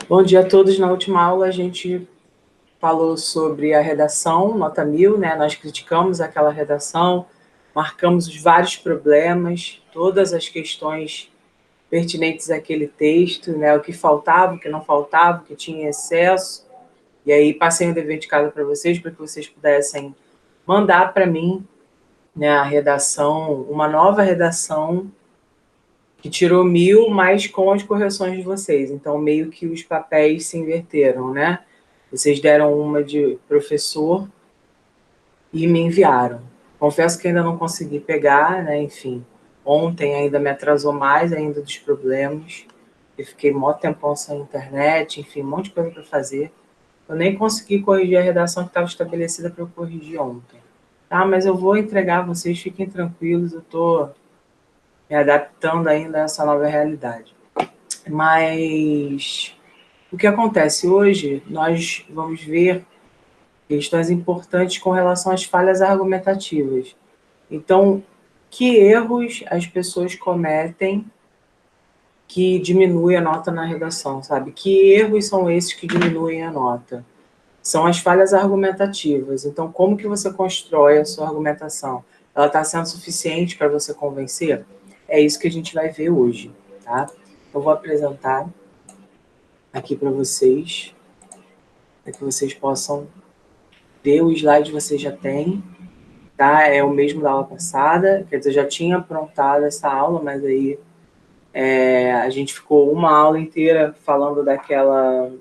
Bom dia a todos. Na última aula a gente falou sobre a redação, nota 1000, né? Nós criticamos aquela redação, marcamos os vários problemas, todas as questões pertinentes àquele texto, né? O que faltava, o que não faltava, o que tinha excesso. E aí passei um dever de casa para vocês que vocês pudessem mandar para mim, né, a redação, uma nova redação que tirou 1000, mas com as correções de vocês. Então, meio que os papéis se inverteram, né? Vocês deram uma de professor e me enviaram. Confesso que ainda não consegui pegar, né? Enfim, ontem ainda me atrasou mais ainda dos problemas. Eu fiquei mó tempão sem internet, enfim, um monte de coisa para fazer. Eu nem consegui corrigir a redação que estava estabelecida para eu corrigir ontem. Tá, mas eu vou entregar, vocês fiquem tranquilos, eu estou me adaptando ainda a essa nova realidade. Mas o que acontece hoje, nós vamos ver questões importantes com relação às falhas argumentativas. Então, que erros as pessoas cometem que diminuem a nota na redação, sabe? Que erros são esses que diminuem a nota? São as falhas argumentativas. Então, como que você constrói a sua argumentação? Ela está sendo suficiente para você convencer? É isso que a gente vai ver hoje, tá? Eu vou apresentar aqui para vocês, para que vocês possam ver o slide que vocês já têm, tá? É o mesmo da aula passada, quer dizer, eu já tinha aprontado essa aula, mas aí a gente ficou uma aula inteira falando daquela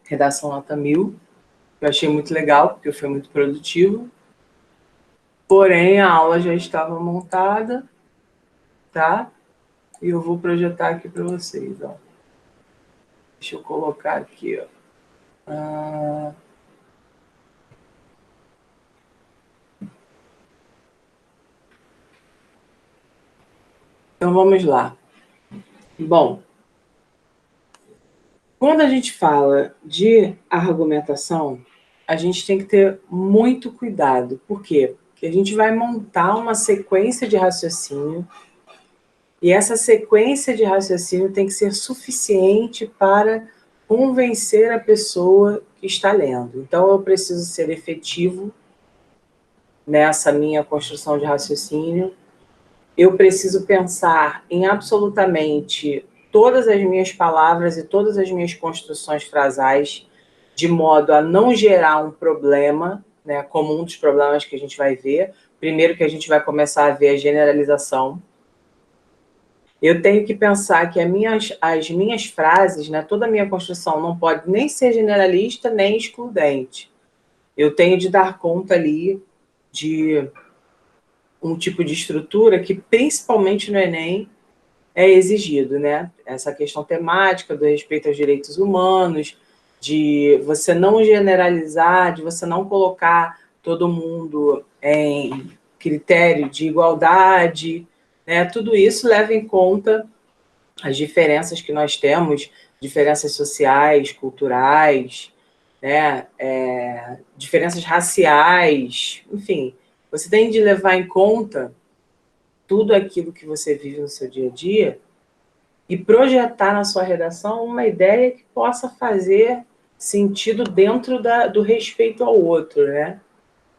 redação nota 1000, que eu achei muito legal, porque foi muito produtivo. Porém, a aula já estava montada, tá? E eu vou projetar aqui para vocês, ó. Deixa eu colocar aqui, ó. Então, vamos lá. Bom, quando a gente fala de argumentação, a gente tem que ter muito cuidado. Por quê? Porque a gente vai montar uma sequência de raciocínio e essa sequência de raciocínio tem que ser suficiente para convencer a pessoa que está lendo. Então, eu preciso ser efetivo nessa minha construção de raciocínio. Eu preciso pensar em absolutamente todas as minhas palavras e todas as minhas construções frasais, de modo a não gerar um problema, né, como um dos problemas que a gente vai ver. Primeiro que a gente vai começar a ver a generalização. Eu tenho que pensar que as minhas frases, né, toda a minha construção não pode nem ser generalista, nem excludente. Eu tenho de dar conta ali de um tipo de estrutura que, principalmente no Enem, é exigido, né? Essa questão temática do respeito aos direitos humanos, de você não generalizar, de você não colocar todo mundo em critério de igualdade, né? Tudo isso leva em conta as diferenças que nós temos, diferenças sociais, culturais, né? Diferenças raciais, enfim. Você tem de levar em conta tudo aquilo que você vive no seu dia a dia e projetar na sua redação uma ideia que possa fazer sentido dentro do respeito ao outro, né?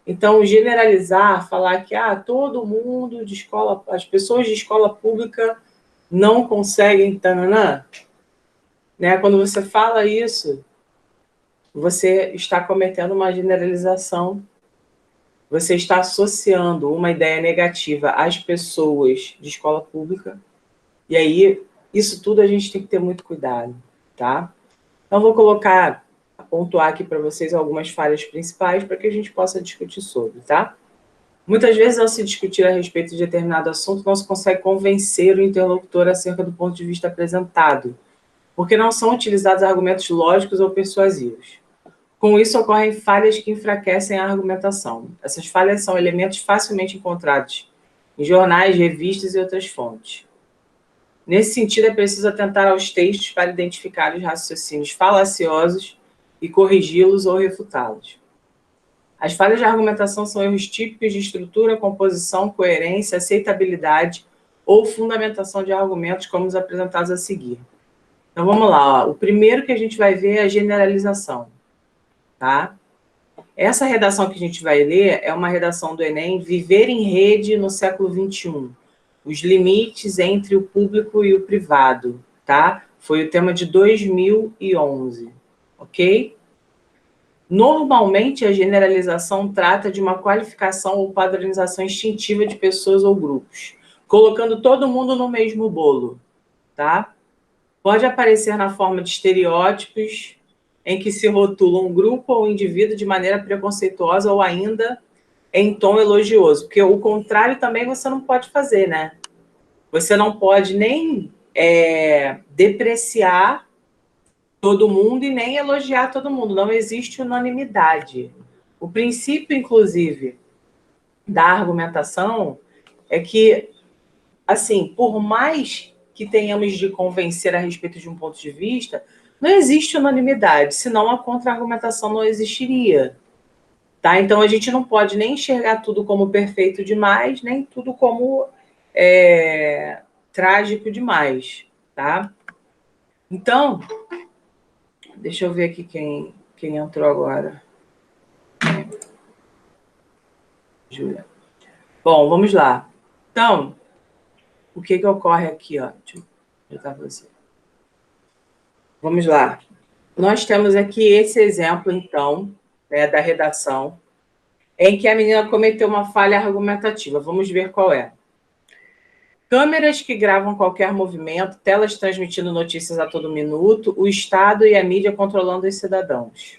Então, generalizar, falar que todo mundo de escola, as pessoas de escola pública não conseguem, tananã, né? Quando você fala isso, você está cometendo uma generalização, você está associando uma ideia negativa às pessoas de escola pública, e aí isso tudo a gente tem que ter muito cuidado, tá? Então, vou pontuar aqui para vocês algumas falhas principais para que a gente possa discutir sobre, tá? Muitas vezes, ao se discutir a respeito de determinado assunto, não se consegue convencer o interlocutor acerca do ponto de vista apresentado, porque não são utilizados argumentos lógicos ou persuasivos. Com isso, ocorrem falhas que enfraquecem a argumentação. Essas falhas são elementos facilmente encontrados em jornais, revistas e outras fontes. Nesse sentido, é preciso atentar aos textos para identificar os raciocínios falaciosos e corrigi-los ou refutá-los. As falhas de argumentação são erros típicos de estrutura, composição, coerência, aceitabilidade ou fundamentação de argumentos como os apresentados a seguir. Então, vamos lá. Ó. O primeiro que a gente vai ver é a generalização. Tá? Essa redação que a gente vai ler é uma redação do Enem, Viver em Rede no século XXI. Os limites entre o público e o privado. Tá? Foi o tema de 2011. Ok? Normalmente, a generalização trata de uma qualificação ou padronização instintiva de pessoas ou grupos, colocando todo mundo no mesmo bolo, tá? Pode aparecer na forma de estereótipos, em que se rotula um grupo ou um indivíduo de maneira preconceituosa ou ainda em tom elogioso, porque o contrário também você não pode fazer, né? Você não pode nem depreciar todo mundo e nem elogiar todo mundo. Não existe unanimidade. O princípio, inclusive, da argumentação é que, assim, por mais que tenhamos de convencer a respeito de um ponto de vista, não existe unanimidade, senão a contra-argumentação não existiria. Tá? Então, a gente não pode nem enxergar tudo como perfeito demais, nem tudo como trágico demais. Tá? Então, deixa eu ver aqui quem entrou agora. Júlia. Bom, vamos lá. Então, o que ocorre aqui? Ó? Deixa eu botar para você. Vamos lá. Nós temos aqui esse exemplo, então, da redação, em que a menina cometeu uma falha argumentativa. Vamos ver qual é. Câmeras que gravam qualquer movimento, telas transmitindo notícias a todo minuto, o Estado e a mídia controlando os cidadãos.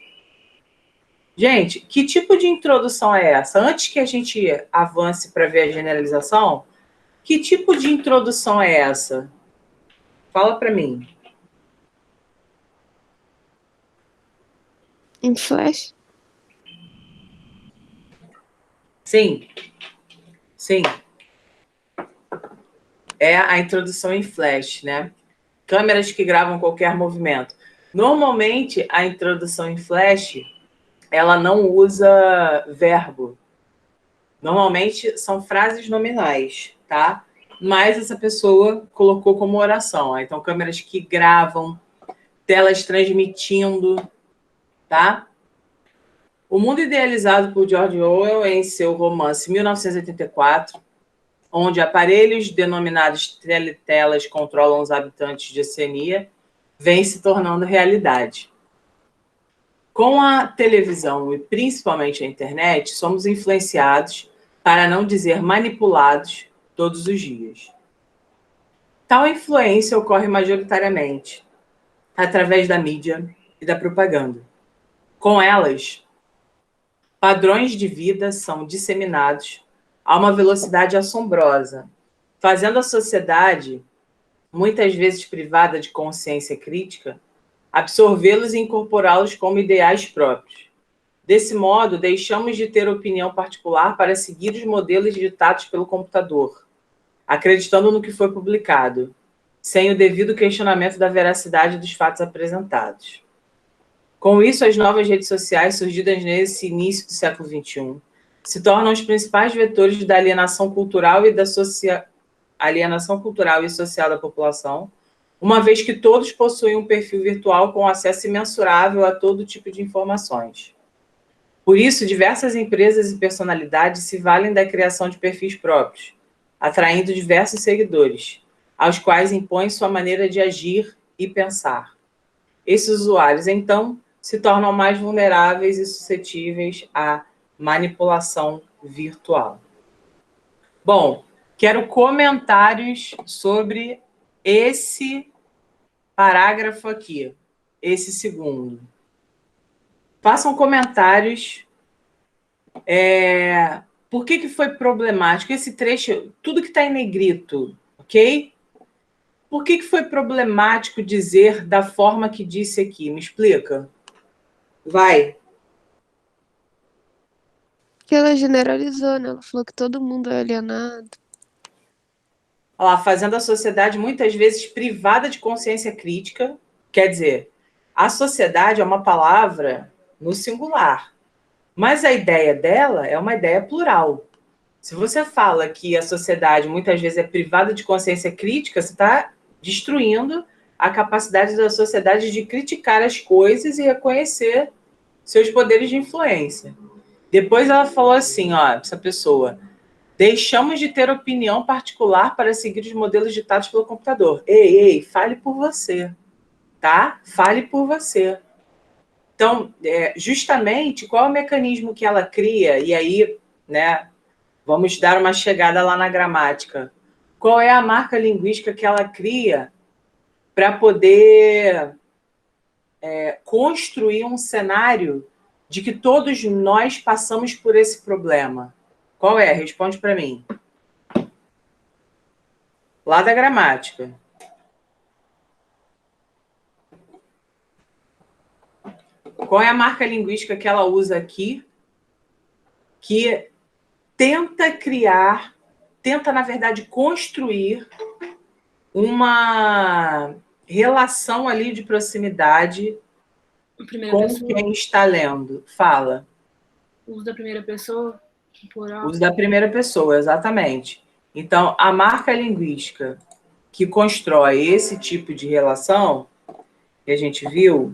Gente, que tipo de introdução é essa? Antes que a gente avance para ver a generalização, que tipo de introdução é essa? Fala para mim. Em Flash? Sim. Sim. É a introdução em Flash, né? Câmeras que gravam qualquer movimento. Normalmente, a introdução em Flash, ela não usa verbo. Normalmente, são frases nominais, tá? Mas essa pessoa colocou como oração. Então, câmeras que gravam, telas transmitindo, tá? O mundo idealizado por George Orwell em seu romance 1984, onde aparelhos denominados teletelas controlam os habitantes de Oceania, vem se tornando realidade. Com a televisão e principalmente a internet, somos influenciados, para não dizer manipulados, todos os dias. Tal influência ocorre majoritariamente através da mídia e da propaganda. Com elas, padrões de vida são disseminados a uma velocidade assombrosa, fazendo a sociedade, muitas vezes privada de consciência crítica, absorvê-los e incorporá-los como ideais próprios. Desse modo, deixamos de ter opinião particular para seguir os modelos ditados pelo computador, acreditando no que foi publicado, sem o devido questionamento da veracidade dos fatos apresentados. Com isso, as novas redes sociais, surgidas nesse início do século XXI, se tornam os principais vetores da alienação cultural e alienação cultural e social da população, uma vez que todos possuem um perfil virtual com acesso imensurável a todo tipo de informações. Por isso, diversas empresas e personalidades se valem da criação de perfis próprios, atraindo diversos seguidores, aos quais impõem sua maneira de agir e pensar. Esses usuários, então, se tornam mais vulneráveis e suscetíveis à manipulação virtual. Bom, quero comentários sobre esse parágrafo aqui, esse segundo. Façam comentários. Por que foi problemático? Esse trecho, tudo que está em negrito, ok? Por que foi problemático dizer da forma que disse aqui? Me explica. Vai. Que ela generalizou, né? Ela falou que todo mundo é alienado. Olha lá, fazendo a sociedade muitas vezes privada de consciência crítica. Quer dizer, a sociedade é uma palavra no singular, mas a ideia dela é uma ideia plural. Se você fala que a sociedade muitas vezes é privada de consciência crítica, você está destruindo a capacidade da sociedade de criticar as coisas e reconhecer seus poderes de influência. Depois ela falou assim, ó, essa pessoa: deixamos de ter opinião particular para seguir os modelos ditados pelo computador. Ei, fale por você, tá? Fale por você. Então, justamente, qual é o mecanismo que ela cria? E aí, né, vamos dar uma chegada lá na gramática. Qual é a marca linguística que ela cria para poder construir um cenário de que todos nós passamos por esse problema? Qual é? Responde para mim. Lá da gramática. Qual é a marca linguística que ela usa aqui que tenta criar, tenta, na verdade, construir uma relação ali de proximidade com quem está lendo? Fala. Uso da primeira pessoa, plural. Uso da primeira pessoa, exatamente. Então, a marca linguística que constrói esse tipo de relação, que a gente viu,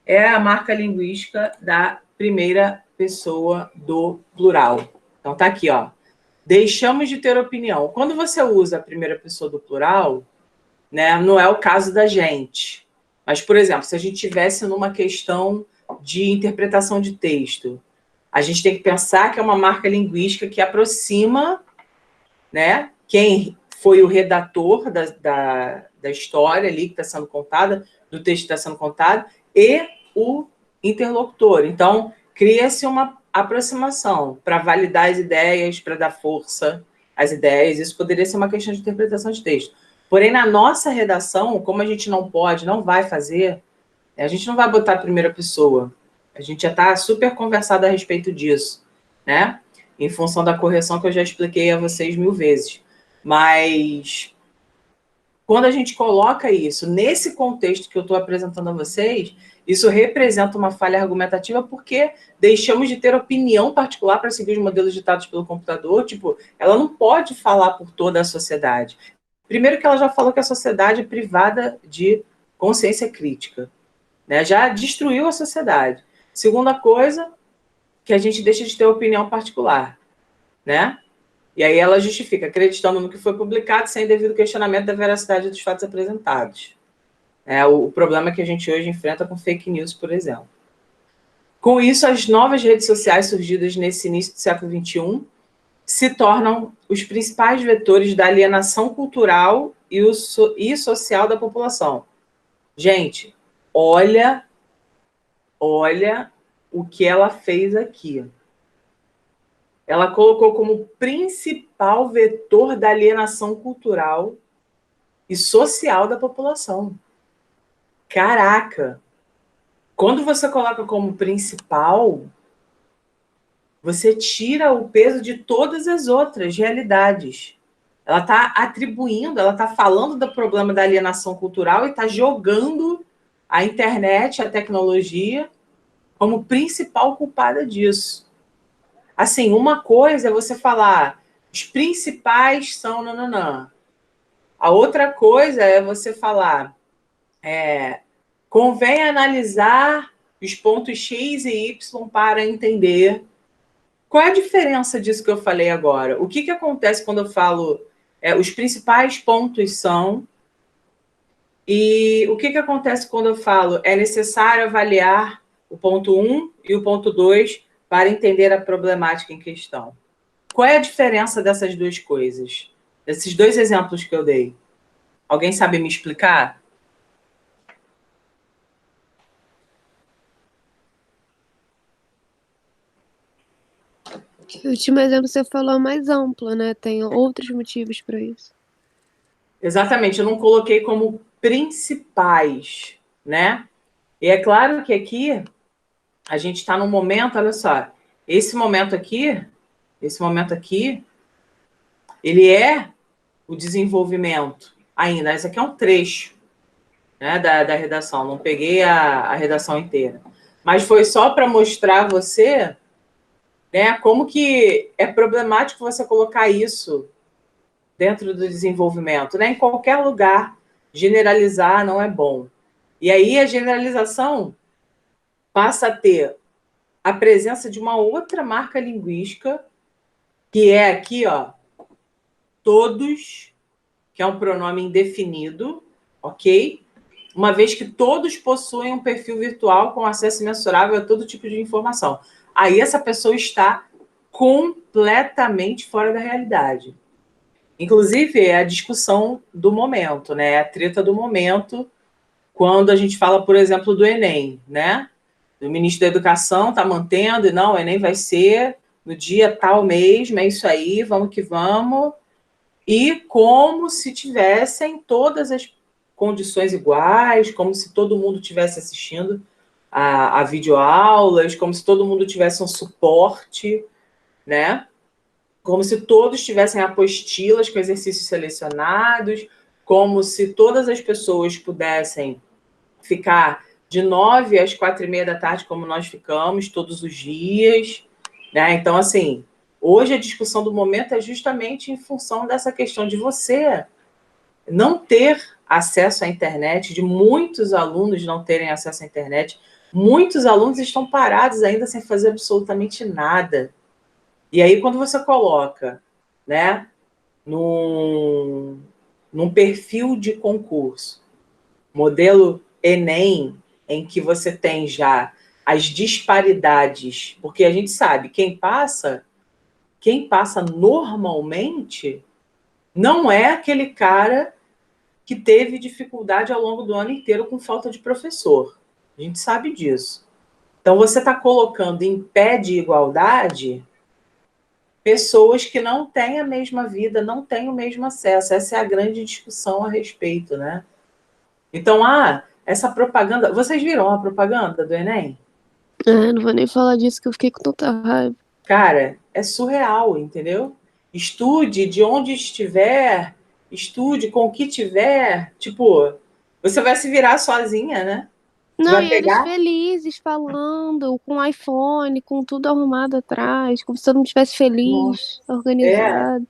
é a marca linguística da primeira pessoa do plural. Então, tá aqui, ó. Deixamos de ter opinião. Quando você usa a primeira pessoa do plural, né, não é o caso da gente. Mas, por exemplo, se a gente tivesse numa questão de interpretação de texto, a gente tem que pensar que é uma marca linguística que aproxima, né, quem foi o redator da história ali que está sendo contada, do texto que está sendo contado, e o interlocutor. Então, cria-se uma aproximação para validar as ideias, para dar força às ideias. Isso poderia ser uma questão de interpretação de texto. Porém, na nossa redação, como a gente não pode, não vai fazer, a gente não vai botar a primeira pessoa. A gente já está super conversado a respeito disso, né? Em função da correção que eu já expliquei a vocês 1000 vezes. Mas quando a gente coloca isso nesse contexto que eu estou apresentando a vocês, isso representa uma falha argumentativa porque deixamos de ter opinião particular para seguir os modelos ditados pelo computador. Tipo, ela não pode falar por toda a sociedade. Primeiro que ela já falou que a sociedade é privada de consciência crítica, né? Já destruiu a sociedade. Segunda coisa, que a gente deixa de ter opinião particular, né? E aí ela justifica, acreditando no que foi publicado, sem devido questionamento da veracidade dos fatos apresentados. O problema que a gente hoje enfrenta com fake news, por exemplo. Com isso, as novas redes sociais surgidas nesse início do século XXI se tornam os principais vetores da alienação cultural e social da população. Gente, olha o que ela fez aqui. Ela colocou como principal vetor da alienação cultural e social da população. Caraca! Quando você coloca como principal, você tira o peso de todas as outras realidades. Ela está atribuindo, ela está falando do problema da alienação cultural e está jogando a internet, a tecnologia, como principal culpada disso. Assim, uma coisa é você falar, os principais são nananã. A outra coisa é você falar, convém analisar os pontos X e Y para entender. Qual é a diferença disso que eu falei agora? O que acontece quando eu falo os principais pontos são, e o que acontece quando eu falo é necessário avaliar o ponto 1 e o ponto 2 para entender a problemática em questão? Qual é a diferença dessas duas coisas? Desses dois exemplos que eu dei? Alguém sabe me explicar? O último exemplo que você falou é mais amplo, né? Tem outros motivos para isso. Exatamente, eu não coloquei como principais, né? E é claro que aqui a gente está num momento, olha só, esse momento aqui, ele é o desenvolvimento ainda. Esse aqui é um trecho, né, da redação, não peguei a redação inteira. Mas foi só para mostrar a você né? Como que é problemático você colocar isso dentro do desenvolvimento, né? Em qualquer lugar, generalizar não é bom. E aí a generalização passa a ter a presença de uma outra marca linguística, que é aqui, ó, todos, que é um pronome indefinido, ok? Uma vez que todos possuem um perfil virtual com acesso mensurável a todo tipo de informação. Aí essa pessoa está completamente fora da realidade. Inclusive, é a discussão do momento, né? A treta do momento, quando a gente fala, por exemplo, do Enem, né? O ministro da Educação está mantendo, e não, o Enem vai ser no dia tal mesmo, é isso aí, vamos que vamos. E como se tivessem todas as condições iguais, como se todo mundo estivesse assistindo a videoaulas, como se todo mundo tivesse um suporte, né? Como se todos tivessem apostilas com exercícios selecionados, como se todas as pessoas pudessem ficar de 9 às 4h30 da tarde, como nós ficamos todos os dias, né? Então, assim, hoje a discussão do momento é justamente em função dessa questão de você não ter acesso à internet, de muitos alunos não terem acesso à internet. Muitos alunos estão parados ainda sem fazer absolutamente nada. E aí, quando você coloca, né, num perfil de concurso, modelo Enem, em que você tem já as disparidades, porque a gente sabe, quem passa normalmente não é aquele cara que teve dificuldade ao longo do ano inteiro com falta de professor. A gente sabe disso. Então, você está colocando em pé de igualdade pessoas que não têm a mesma vida, não têm o mesmo acesso. Essa é a grande discussão a respeito, né? Então, essa propaganda... Vocês viram a propaganda do Enem? Não vou nem falar disso que eu fiquei com tanta raiva. Cara, é surreal, entendeu? Estude de onde estiver, estude com o que tiver. Tipo, você vai se virar sozinha, né? Você Não, vai e eles pegar... felizes falando, com iPhone, com tudo arrumado atrás, como se todo mundo estivesse Nossa, feliz, organizado.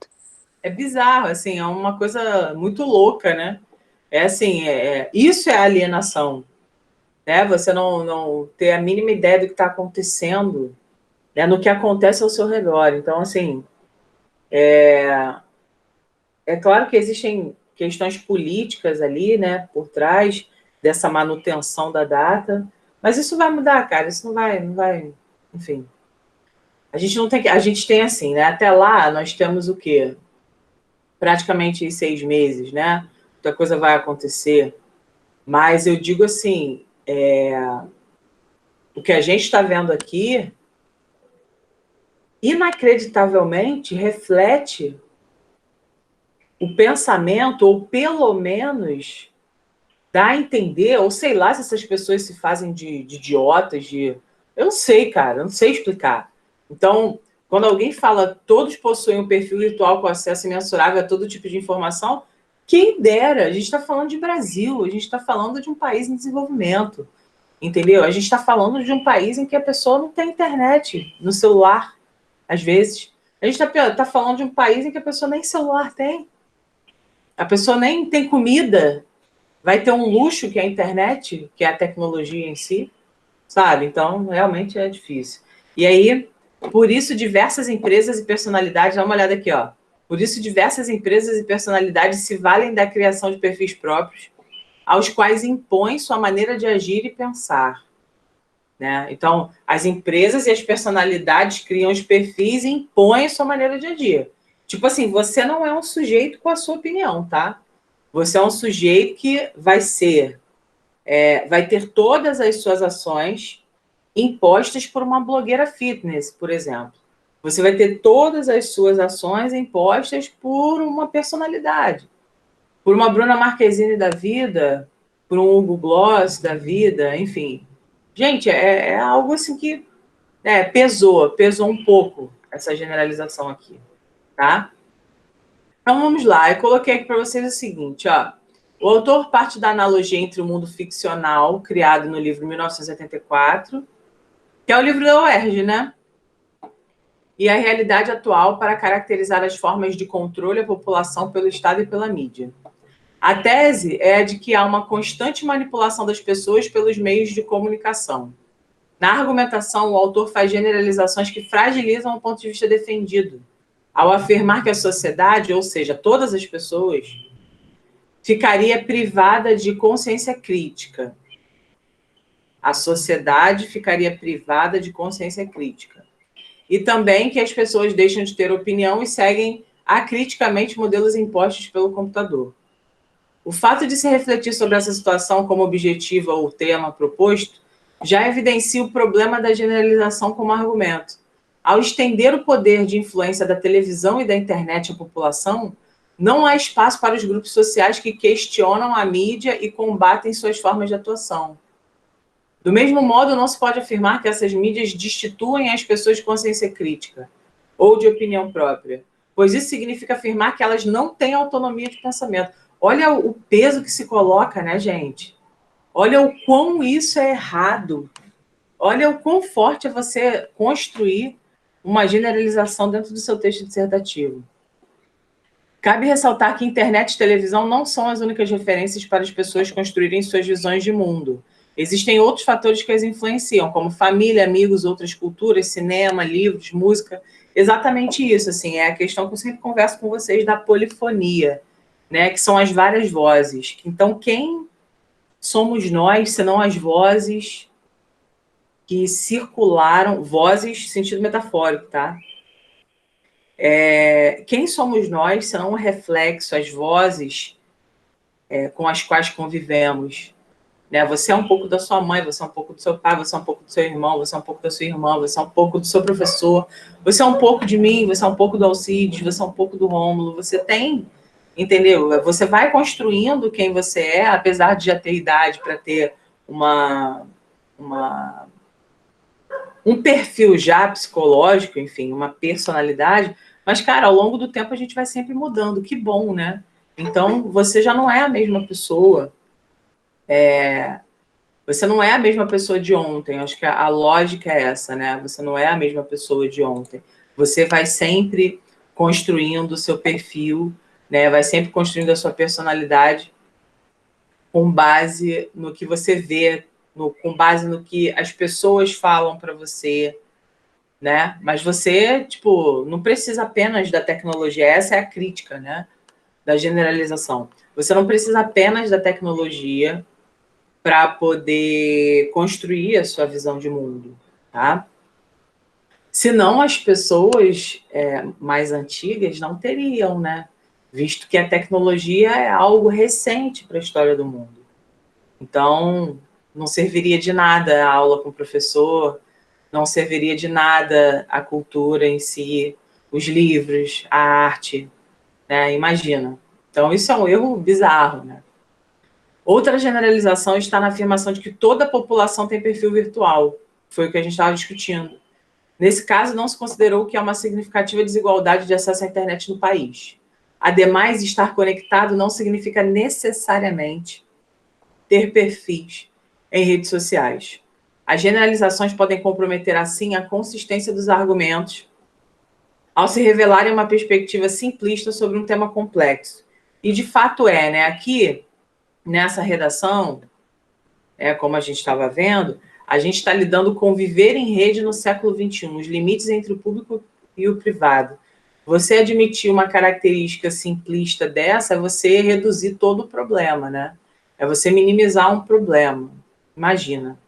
é bizarro, assim, é uma coisa muito louca, né? É assim, isso é alienação, né? Você não ter a mínima ideia do que está acontecendo, né? No que acontece ao seu redor. Então, assim, é claro que existem questões políticas ali, né, por trás dessa manutenção da data, mas isso vai mudar, cara, isso não vai, enfim. A gente não tem que, a gente tem assim, né? Até lá nós temos o quê? Praticamente 6 meses, né? Muita coisa vai acontecer. Mas eu digo assim, o que a gente está vendo aqui, inacreditavelmente, reflete o pensamento, ou pelo menos dá a entender, ou sei lá se essas pessoas se fazem de idiotas, eu não sei, cara, eu não sei explicar. Então, quando alguém fala todos possuem um perfil virtual com acesso imensurável a todo tipo de informação, quem dera, a gente está falando de Brasil, a gente está falando de um país em desenvolvimento, entendeu? A gente está falando de um país em que a pessoa não tem internet no celular, às vezes. A gente está falando de um país em que a pessoa nem celular tem, a pessoa nem tem comida, vai ter um luxo que é a internet, que é a tecnologia em si, sabe? Então, realmente é difícil. E aí, por isso, diversas empresas e personalidades, dá uma olhada aqui, ó. Por isso, diversas empresas e personalidades se valem da criação de perfis próprios, aos quais impõem sua maneira de agir e pensar, né? Então, as empresas e as personalidades criam os perfis e impõem sua maneira de agir. Tipo assim, você não é um sujeito com a sua opinião, tá? Você é um sujeito que vai ter todas as suas ações impostas por uma blogueira fitness, por exemplo. Você vai ter todas as suas ações impostas por uma personalidade, por uma Bruna Marquezine da vida, por um Hugo Gloss da vida, enfim. Gente, é algo assim que pesou um pouco essa generalização aqui, tá? Então vamos lá, eu coloquei aqui para vocês o seguinte, ó. O autor parte da analogia entre o mundo ficcional, criado no livro 1984, que é o livro da UERJ, né? e a realidade atual para caracterizar as formas de controle à população pelo Estado e pela mídia. A tese é a de que há uma constante manipulação das pessoas pelos meios de comunicação. Na argumentação, o autor faz generalizações que fragilizam o ponto de vista defendido, ao afirmar que a sociedade, ou seja, todas as pessoas, ficaria privada de consciência crítica. A sociedade ficaria privada de consciência crítica. E também que as pessoas deixam de ter opinião e seguem acriticamente modelos impostos pelo computador. O fato de se refletir sobre essa situação como objetivo ou tema proposto já evidencia o problema da generalização como argumento. Ao estender o poder de influência da televisão e da internet à população, não há espaço para os grupos sociais que questionam a mídia e combatem suas formas de atuação. Do mesmo modo, não se pode afirmar que essas mídias destituem as pessoas de consciência crítica ou de opinião própria, pois isso significa afirmar que elas não têm autonomia de pensamento. Olha o peso que se coloca, né, gente? Olha o quão isso é errado. Olha o quão forte é você construir uma generalização dentro do seu texto dissertativo. Cabe ressaltar que internet e televisão não são as únicas referências para as pessoas construírem suas visões de mundo. Existem outros fatores que as influenciam, como família, amigos, outras culturas, cinema, livros, música. Exatamente isso, assim, é a questão que eu sempre converso com vocês da polifonia, né, que são as várias vozes. Então, quem somos nós, senão as vozes que circularam, vozes, sentido metafórico, tá? Quem somos nós, senão um reflexo, as vozes com as quais convivemos? Né? Você é um pouco da sua mãe, você é um pouco do seu pai, você é um pouco do seu irmão, você é um pouco da sua irmã, você é um pouco do seu professor, você é um pouco de mim, você é um pouco do Alcides, você é um pouco do Rômulo, você tem, entendeu? Você vai construindo quem você é, apesar de já ter idade para ter um perfil já psicológico, enfim, uma personalidade, mas, cara, ao longo do tempo a gente vai sempre mudando, que bom, né? Então, você já não é a mesma pessoa, você não é a mesma pessoa de ontem, acho que a lógica é essa, né? Você não é a mesma pessoa de ontem. Você vai sempre construindo o seu perfil, né? Vai sempre construindo a sua personalidade com base no que você vê, com base no que as pessoas falam para você, né? Mas você, tipo, não precisa apenas da tecnologia, essa é a crítica, né? Da generalização. Você não precisa apenas da tecnologia para poder construir a sua visão de mundo, tá? Senão as pessoas mais antigas não teriam, né? Visto que a tecnologia é algo recente para a história do mundo. Então, não serviria de nada a aula com o professor, não serviria de nada a cultura em si, os livros, a arte, né? Imagina. Então, isso é um erro bizarro, né? Outra generalização está na afirmação de que toda a população tem perfil virtual. Foi o que a gente estava discutindo. Nesse caso, não se considerou que há uma significativa desigualdade de acesso à internet no país. Ademais, estar conectado não significa necessariamente ter perfis em redes sociais. As generalizações podem comprometer, assim, a consistência dos argumentos ao se revelarem uma perspectiva simplista sobre um tema complexo. E, de fato, né? Aqui, nessa redação, como a gente estava vendo, a gente está lidando com viver em rede no século XXI, os limites entre o público e o privado. Você admitir uma característica simplista dessa é você reduzir todo o problema, né? É você minimizar um problema. Imagina.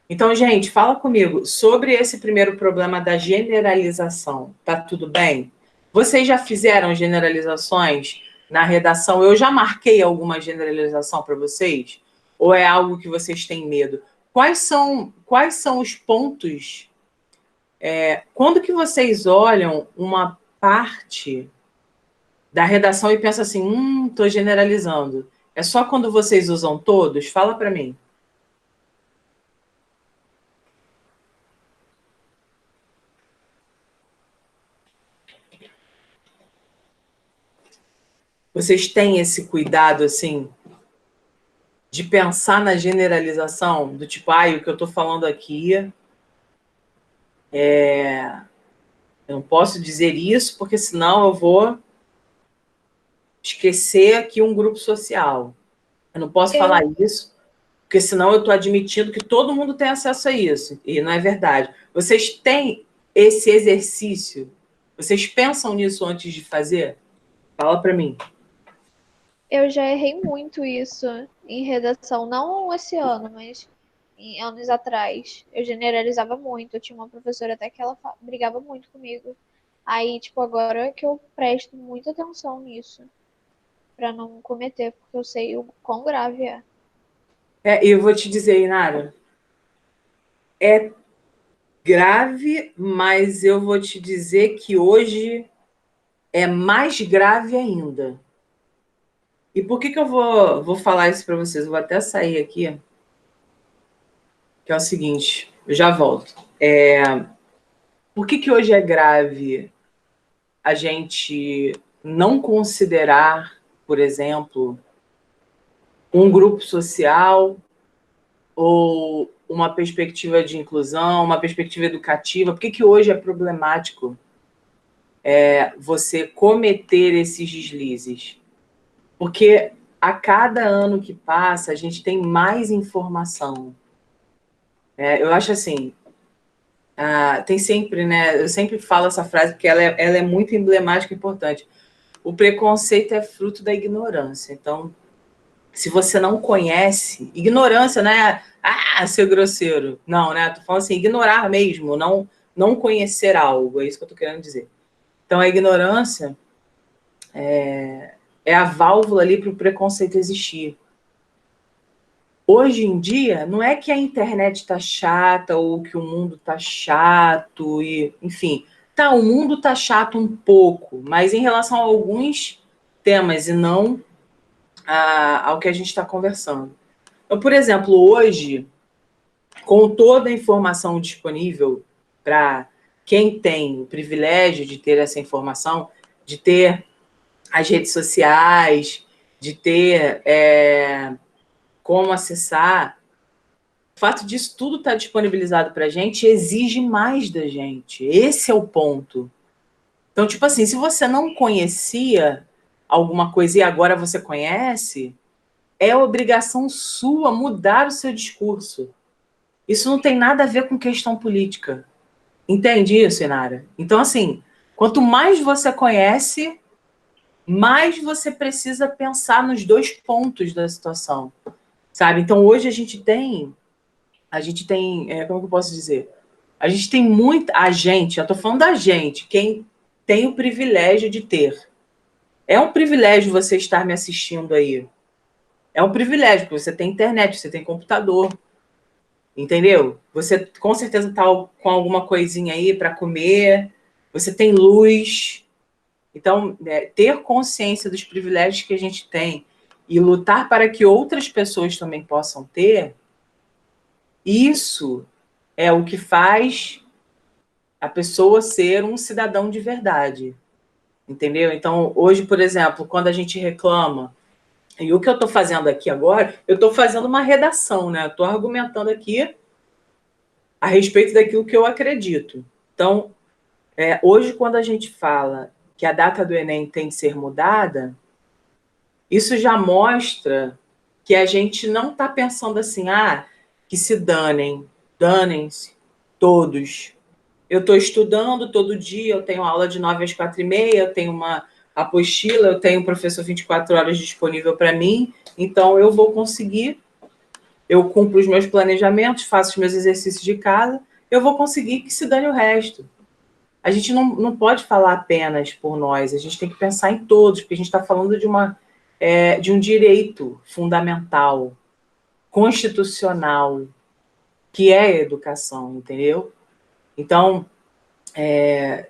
Então, gente, fala comigo sobre esse primeiro problema da generalização. Tá tudo bem? Vocês já fizeram generalizações na redação? Eu já marquei alguma generalização para vocês? Ou é algo que vocês têm medo? Quais são os pontos? Quando que vocês olham uma parte da redação e pensam assim, estou generalizando. É só quando vocês usam todos? Fala para mim. Vocês têm esse cuidado, assim, de pensar na generalização, do tipo, o que eu estou falando aqui Eu não posso dizer isso, porque senão eu vou esquecer aqui um grupo social. Eu não posso falar isso, porque senão eu estou admitindo que todo mundo tem acesso a isso. E não é verdade. Vocês têm esse exercício? Vocês pensam nisso antes de fazer? Fala para mim. Eu já errei muito isso em redação, não esse ano, mas em anos atrás. Eu generalizava muito. Eu tinha uma professora até que ela brigava muito comigo. Aí, tipo, agora que eu presto muita atenção nisso, pra não cometer, porque eu sei o quão grave é. E eu vou te dizer, Inara, é grave, mas eu vou te dizer que hoje é mais grave ainda. E por que eu vou falar isso para vocês? Eu vou até sair aqui, que é o seguinte, eu já volto. Por que hoje é grave a gente não considerar, por exemplo, um grupo social ou uma perspectiva de inclusão, uma perspectiva educativa? Por que hoje é problemático você cometer esses deslizes? Porque a cada ano que passa, a gente tem mais informação. Eu acho assim, tem sempre, né? Eu sempre falo essa frase porque ela é muito emblemática e importante. O preconceito é fruto da ignorância. Então, se você não conhece, ignorância, né? Ser grosseiro. Não, né? Tô falando assim, ignorar mesmo, não conhecer algo. É isso que eu tô querendo dizer. Então, a ignorância é a válvula ali para o preconceito existir. Hoje em dia, não é que a internet está chata ou que o mundo está chato, e, enfim, o mundo está chato um pouco, mas em relação a alguns temas e não ao que a gente está conversando. Então, por exemplo, hoje, com toda a informação disponível para quem tem o privilégio de ter essa informação, de ter as redes sociais, de ter como acessar, o fato disso tudo estar disponibilizado para a gente exige mais da gente. Esse é o ponto. Então, tipo assim, se você não conhecia alguma coisa e agora você conhece, é obrigação sua mudar o seu discurso. Isso não tem nada a ver com questão política. Entende isso, Inara? Então, assim, quanto mais você conhece, mais você precisa pensar nos dois pontos da situação, sabe? Então, hoje a gente tem, como que eu posso dizer? A gente tem eu estou falando da gente, quem tem o privilégio de ter. É um privilégio você estar me assistindo aí. É um privilégio, porque você tem internet, você tem computador, entendeu? Você com certeza está com alguma coisinha aí para comer, você tem luz. Então, ter consciência dos privilégios que a gente tem e lutar para que outras pessoas também possam ter, isso é o que faz a pessoa ser um cidadão de verdade, entendeu? Então, hoje, por exemplo, quando a gente reclama, e o que eu estou fazendo aqui agora, eu estou fazendo uma redação, né? Estou argumentando aqui a respeito daquilo que eu acredito. Então, hoje, quando a gente fala que a data do Enem tem de ser mudada, isso já mostra que a gente não está pensando assim, que se danem-se todos. Eu estou estudando todo dia, eu tenho aula de 9 às 4h30, eu tenho uma apostila, eu tenho um professor 24 horas disponível para mim, então eu vou conseguir, eu cumpro os meus planejamentos, faço os meus exercícios de casa, eu vou conseguir que se dane o resto. A gente não pode falar apenas por nós, a gente tem que pensar em todos, porque a gente está falando de um direito fundamental, constitucional, que é a educação, entendeu? Então,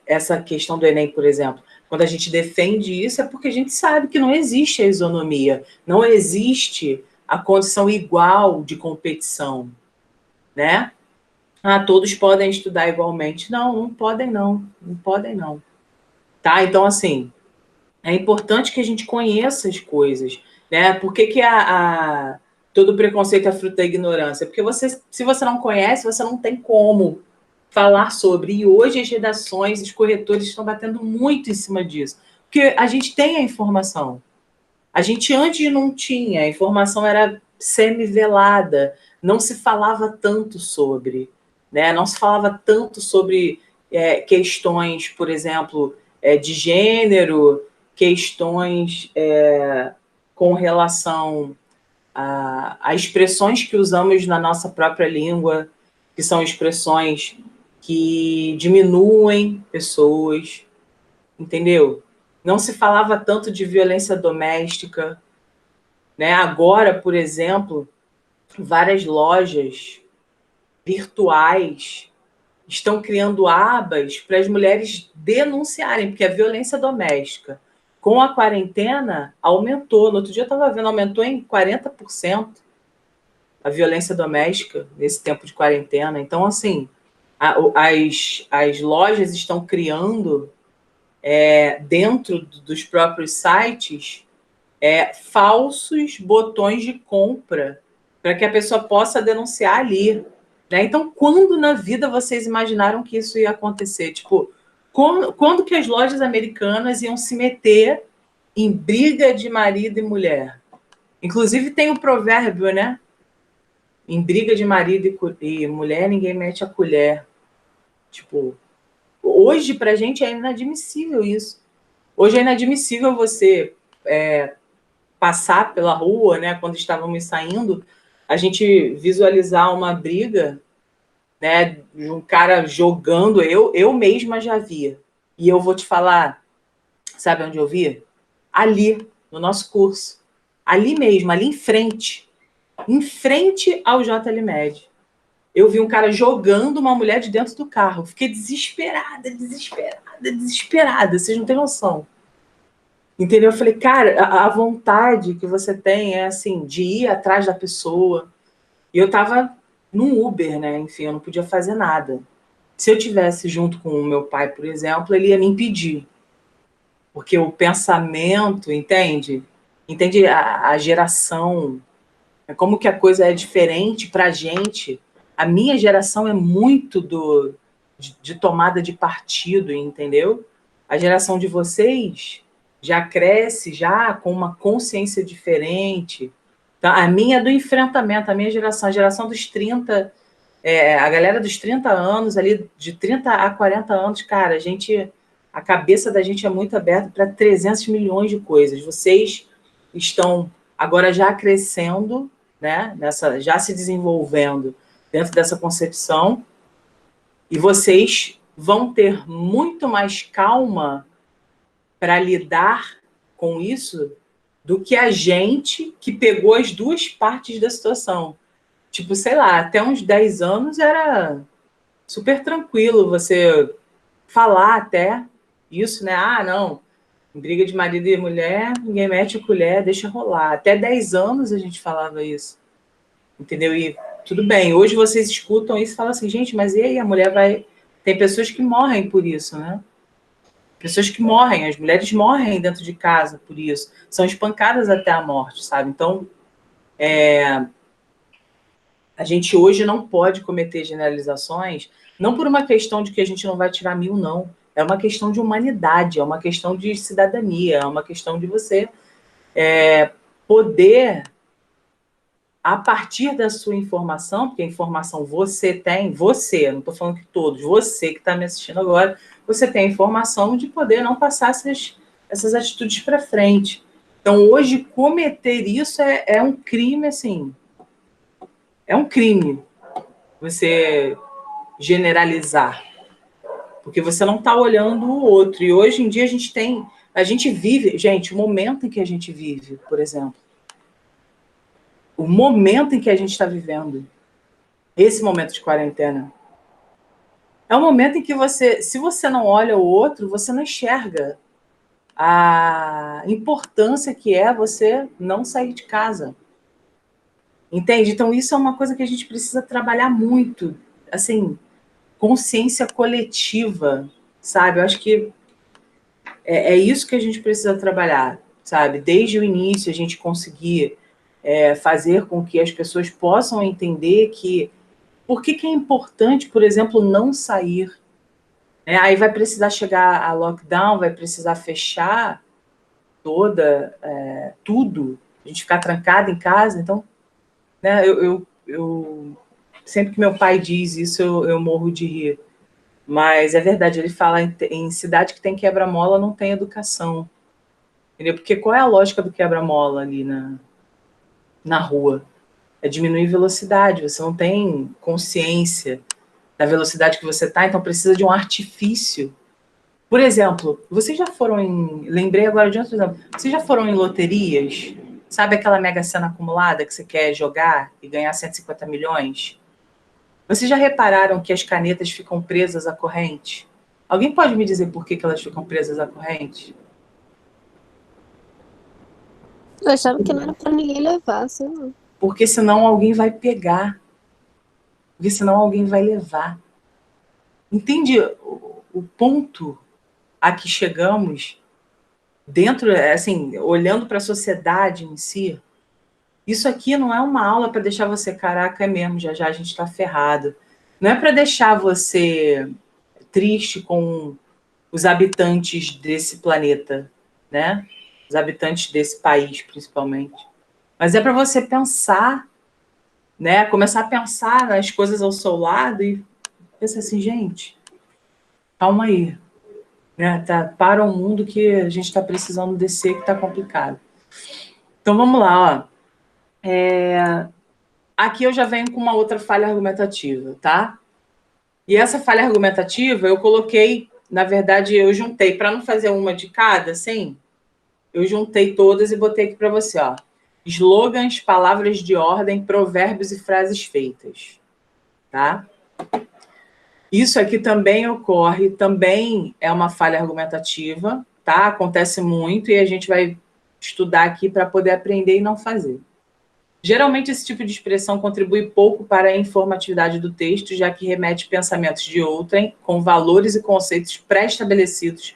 essa questão do Enem, por exemplo, quando a gente defende isso, é porque a gente sabe que não existe a isonomia, não existe a condição igual de competição, né? Todos podem estudar igualmente. Não podem não, não podem não. Tá? Então, assim, é importante que a gente conheça as coisas, né? Por que todo preconceito é fruto da ignorância? Porque se você não conhece, você não tem como falar sobre. E hoje as redações, os corretores estão batendo muito em cima disso. Porque a gente tem a informação. A gente antes não tinha, a informação era semi-velada, não se falava tanto sobre, né? Não se falava tanto sobre questões, por exemplo, de gênero, questões com relação a expressões que usamos na nossa própria língua, que são expressões que diminuem pessoas, entendeu? Não se falava tanto de violência doméstica, né? Agora, por exemplo, várias lojas virtuais estão criando abas para as mulheres denunciarem, porque a violência doméstica, com a quarentena, aumentou. No outro dia eu estava vendo, aumentou em 40% a violência doméstica nesse tempo de quarentena. Então, assim, as lojas estão criando, dentro dos próprios sites, falsos botões de compra para que a pessoa possa denunciar ali. Né? Então, quando na vida vocês imaginaram que isso ia acontecer? Tipo, quando que as lojas americanas iam se meter em briga de marido e mulher? Inclusive tem o provérbio, né? Em briga de marido e mulher, ninguém mete a colher. Tipo, hoje pra gente é inadmissível isso. Hoje é inadmissível você passar pela rua, né? Quando estávamos saindo, a gente visualizar uma briga, né, de um cara jogando. Eu mesma já via. E eu vou te falar, sabe onde eu vi? Ali, no nosso curso. Ali mesmo, ali em frente ao JLMed. Eu vi um cara jogando uma mulher de dentro do carro. Fiquei desesperada, vocês não têm noção. Entendeu? Eu falei, cara, a vontade que você tem é assim, de ir atrás da pessoa. E eu tava num Uber, né? Enfim, eu não podia fazer nada. Se eu tivesse junto com o meu pai, por exemplo, ele ia me impedir. Porque o pensamento, entende? Entende a geração, como que a coisa é diferente pra gente. A minha geração é muito de tomada de partido, entendeu? A geração de vocês já cresce já com uma consciência diferente. Tá? A minha é do enfrentamento, a minha geração, a geração dos 30, a galera dos 30 anos, ali de 30 a 40 anos, cara, a cabeça da gente é muito aberta para 300 milhões de coisas. Vocês estão agora já crescendo, né, já se desenvolvendo dentro dessa concepção, e vocês vão ter muito mais calma para lidar com isso do que a gente que pegou as duas partes da situação. Tipo, sei lá, até uns 10 anos era super tranquilo você falar até isso, né? Ah, não, em briga de marido e mulher, ninguém mete a colher, deixa rolar. Até 10 anos a gente falava isso, entendeu? E tudo bem, hoje vocês escutam isso e falam assim, gente, mas e aí, a mulher vai... Tem pessoas que morrem por isso, né? Pessoas que morrem, as mulheres morrem dentro de casa por isso, são espancadas até a morte, sabe? Então, a gente hoje não pode cometer generalizações, não por uma questão de que a gente não vai tirar 1000, não. É uma questão de humanidade, é uma questão de cidadania, é uma questão de você poder, a partir da sua informação, porque a informação você tem, você, não estou falando que todos, você que está me assistindo agora, você tem a informação de poder não passar essas atitudes para frente. Então, hoje, cometer isso é um crime, assim, é um crime você generalizar, porque você não está olhando o outro. E hoje em dia a gente vive, gente, o momento em que a gente vive, por exemplo, o momento em que a gente está vivendo, esse momento de quarentena, é um momento em que se você não olha o outro, você não enxerga a importância que é você não sair de casa. Entende? Então, isso é uma coisa que a gente precisa trabalhar muito, assim, consciência coletiva, sabe? Eu acho que é isso que a gente precisa trabalhar, sabe? Desde o início, a gente conseguir fazer com que as pessoas possam entender que Por que é importante, por exemplo, não sair? Aí vai precisar chegar a lockdown, vai precisar fechar tudo, a gente ficar trancado em casa. Então, né, eu sempre que meu pai diz isso, eu morro de rir. Mas é verdade, ele fala em cidade que tem quebra-mola não tem educação. Entendeu? Porque qual é a lógica do quebra-mola ali na rua? É diminuir velocidade, você não tem consciência da velocidade que você está, então precisa de um artifício. Por exemplo, vocês já foram em... Lembrei agora de outro exemplo. Vocês já foram em loterias? Sabe aquela Mega Sena acumulada que você quer jogar e ganhar 150 milhões? Vocês já repararam que as canetas ficam presas à corrente? Alguém pode me dizer por que elas ficam presas à corrente? Eu achava que não era pra ninguém levar, sei lá. Porque senão alguém vai pegar. Porque senão alguém vai levar. Entende o ponto a que chegamos dentro, assim, olhando para a sociedade em si? Isso aqui não é uma aula para deixar você, caraca, é mesmo, já já a gente está ferrado. Não é para deixar você triste com os habitantes desse planeta, né? Os habitantes desse país, principalmente. Mas é para você pensar, né? Começar a pensar nas coisas ao seu lado e pensar assim, gente, calma aí, né? Para o mundo que a gente está precisando descer, que está complicado. Então vamos lá, ó. Aqui eu já venho com uma outra falha argumentativa, tá? E essa falha argumentativa eu coloquei, na verdade, eu juntei, para não fazer uma de cada, assim, eu juntei todas e botei aqui para você, ó. Slogans, palavras de ordem, provérbios e frases feitas, tá? Isso aqui também ocorre, também é uma falha argumentativa, tá? Acontece muito e a gente vai estudar aqui para poder aprender e não fazer. Geralmente, esse tipo de expressão contribui pouco para a informatividade do texto, já que remete pensamentos de outrem, com valores e conceitos pré-estabelecidos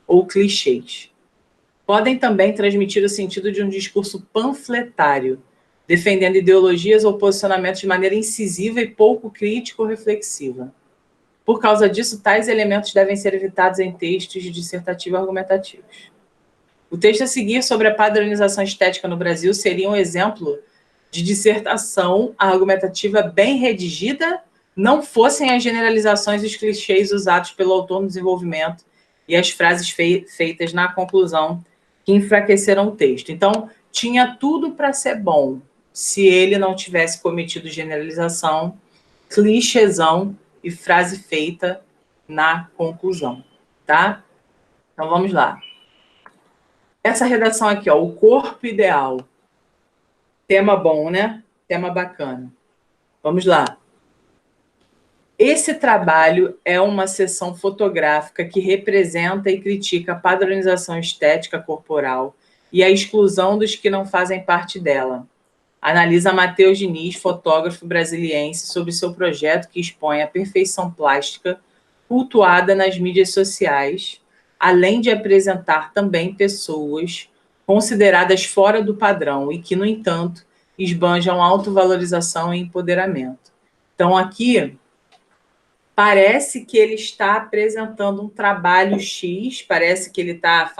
ou clichês. Podem também transmitir o sentido de um discurso panfletário, defendendo ideologias ou posicionamentos de maneira incisiva e pouco crítica ou reflexiva. Por causa disso, tais elementos devem ser evitados em textos dissertativos argumentativos. O texto a seguir sobre a padronização estética no Brasil seria um exemplo de dissertação argumentativa bem redigida, não fossem as generalizações e os clichês usados pelo autor no desenvolvimento e as frases feitas na conclusão que enfraqueceram o texto. Então, tinha tudo para ser bom, se ele não tivesse cometido generalização, clichêzão e frase feita na conclusão, tá? Então, vamos lá. Essa redação aqui, ó, o corpo ideal. Tema bom, né? Tema bacana. Vamos lá. Esse trabalho é uma seção fotográfica que representa e critica a padronização estética corporal e a exclusão dos que não fazem parte dela. Analisa Matheus Diniz, fotógrafo brasiliense, sobre seu projeto que expõe a perfeição plástica cultuada nas mídias sociais, além de apresentar também pessoas consideradas fora do padrão e que, no entanto, esbanjam autovalorização e empoderamento. Então, aqui, parece que ele está apresentando um trabalho X, parece que ele está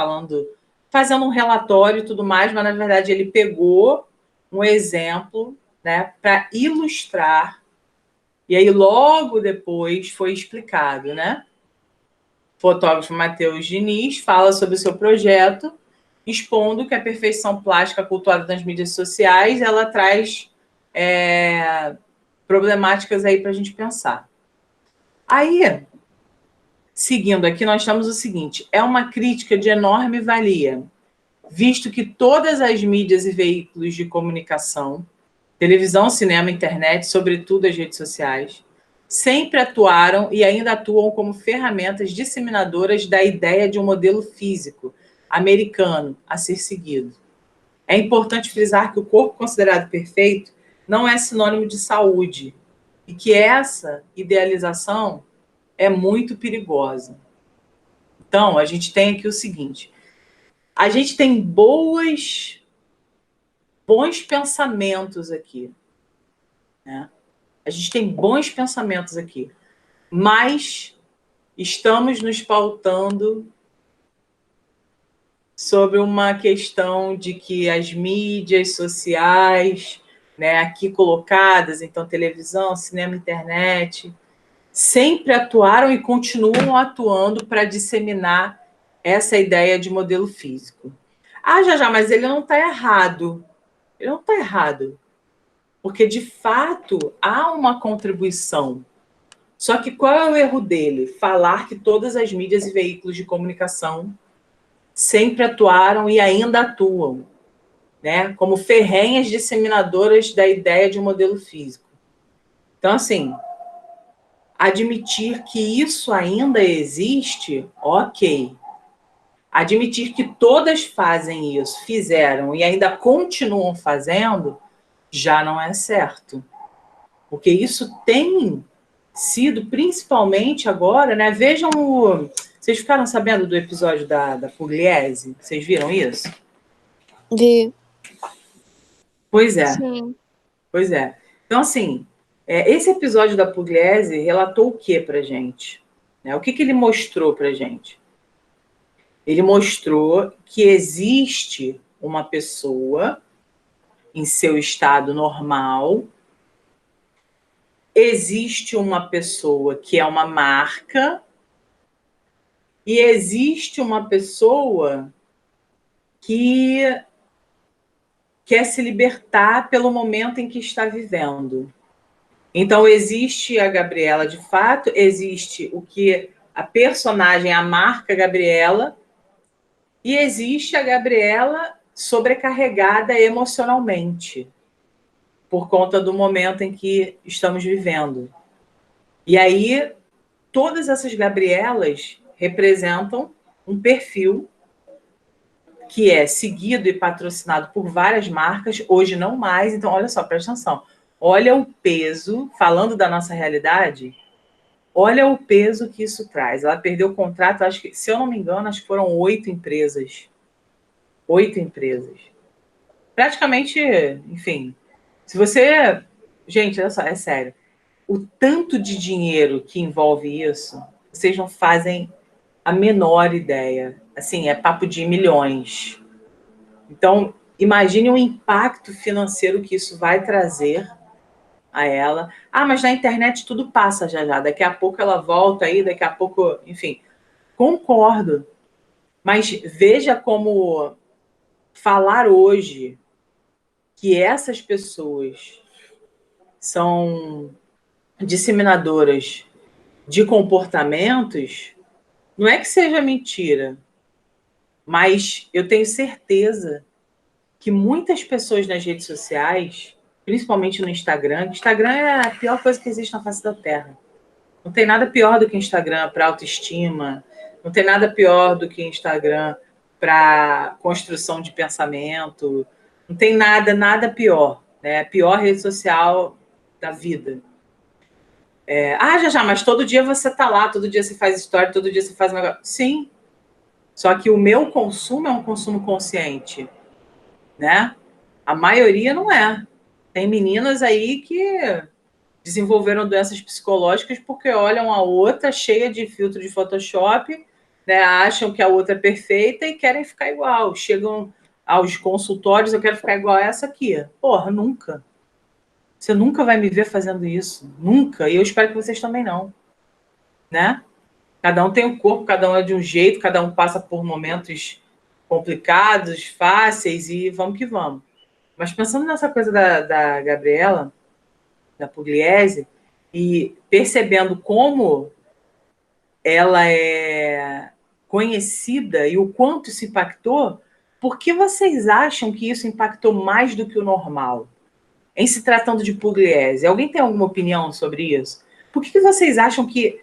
fazendo um relatório e tudo mais, mas, na verdade, ele pegou um exemplo, né, para ilustrar, e aí logo depois foi explicado, né? O fotógrafo Matheus Diniz fala sobre o seu projeto, expondo que a perfeição plástica cultuada nas mídias sociais, ela traz problemáticas aí para a gente pensar. Aí, seguindo aqui, nós temos o seguinte, é uma crítica de enorme valia, visto que todas as mídias e veículos de comunicação, televisão, cinema, internet, sobretudo as redes sociais, sempre atuaram e ainda atuam como ferramentas disseminadoras da ideia de um modelo físico americano a ser seguido. É importante frisar que o corpo considerado perfeito não é sinônimo de saúde e que essa idealização é muito perigosa. Então, a gente tem aqui o seguinte, a gente tem bons pensamentos aqui, né? A gente tem bons pensamentos aqui, mas estamos nos pautando sobre uma questão de que as mídias sociais, né, aqui colocadas, então televisão, cinema, internet, sempre atuaram e continuam atuando para disseminar essa ideia de modelo físico. Ah, já, mas ele não está errado. Ele não está errado. Porque, de fato, há uma contribuição. Só que qual é o erro dele? Falar que todas as mídias e veículos de comunicação sempre atuaram e ainda atuam, né, como ferrenhas disseminadoras da ideia de um modelo físico. Então, assim, admitir que isso ainda existe, ok. Admitir que todas fazem isso, fizeram e ainda continuam fazendo, já não é certo. Porque isso tem sido, principalmente agora, né? Vejam o... Vocês ficaram sabendo do episódio da Pugliese? Vocês viram isso? Vi. Pois é. Sim. Pois é. Então, assim, esse episódio da Pugliese relatou o que pra gente? O que ele mostrou pra gente? Ele mostrou que existe uma pessoa em seu estado normal, existe uma pessoa que é uma marca e existe uma pessoa que quer se libertar pelo momento em que está vivendo. Então, existe a Gabriela de fato, existe o que a personagem, a marca Gabriela, e existe a Gabriela sobrecarregada emocionalmente, por conta do momento em que estamos vivendo. E aí, todas essas Gabrielas representam um perfil que é seguido e patrocinado por várias marcas, hoje não mais. Então, olha só, presta atenção. Olha o peso, falando da nossa realidade, olha o peso que isso traz. Ela perdeu o contrato, acho que, se eu não me engano, acho que foram 8 empresas. 8 empresas. Praticamente, enfim, se você... Gente, olha só, é sério. O tanto de dinheiro que envolve isso, vocês não fazem a menor ideia. Assim, é papo de milhões. Então, imagine o impacto financeiro que isso vai trazer a ela. Ah, mas na internet tudo passa já. Daqui a pouco ela volta aí, daqui a pouco... Enfim, concordo. Mas veja como falar hoje que essas pessoas são disseminadoras de comportamentos, não é que seja mentira, mas eu tenho certeza que muitas pessoas nas redes sociais, principalmente no Instagram, Instagram é a pior coisa que existe na face da Terra. Não tem nada pior do que Instagram para autoestima, não tem nada pior do que Instagram para construção de pensamento, não tem nada pior, né? A pior rede social da vida. Já, mas todo dia você tá lá, todo dia você faz história, todo dia você faz um negócio. Sim, só que o meu consumo é um consumo consciente, né? A maioria não é. Tem meninas aí que desenvolveram doenças psicológicas porque olham a outra cheia de filtro de Photoshop, né? Acham que a outra é perfeita e querem ficar igual. Chegam aos consultórios, eu quero ficar igual a essa aqui. Porra, nunca. Você nunca vai me ver fazendo isso. Nunca. E eu espero que vocês também não. Né? Cada um tem um corpo, cada um é de um jeito, cada um passa por momentos complicados, fáceis, e vamos que vamos. Mas pensando nessa coisa da Gabriela, da Pugliese, e percebendo como ela é conhecida e o quanto isso impactou, por que vocês acham que isso impactou mais do que o normal? Em se tratando de Pugliese, alguém tem alguma opinião sobre isso? Por que vocês acham que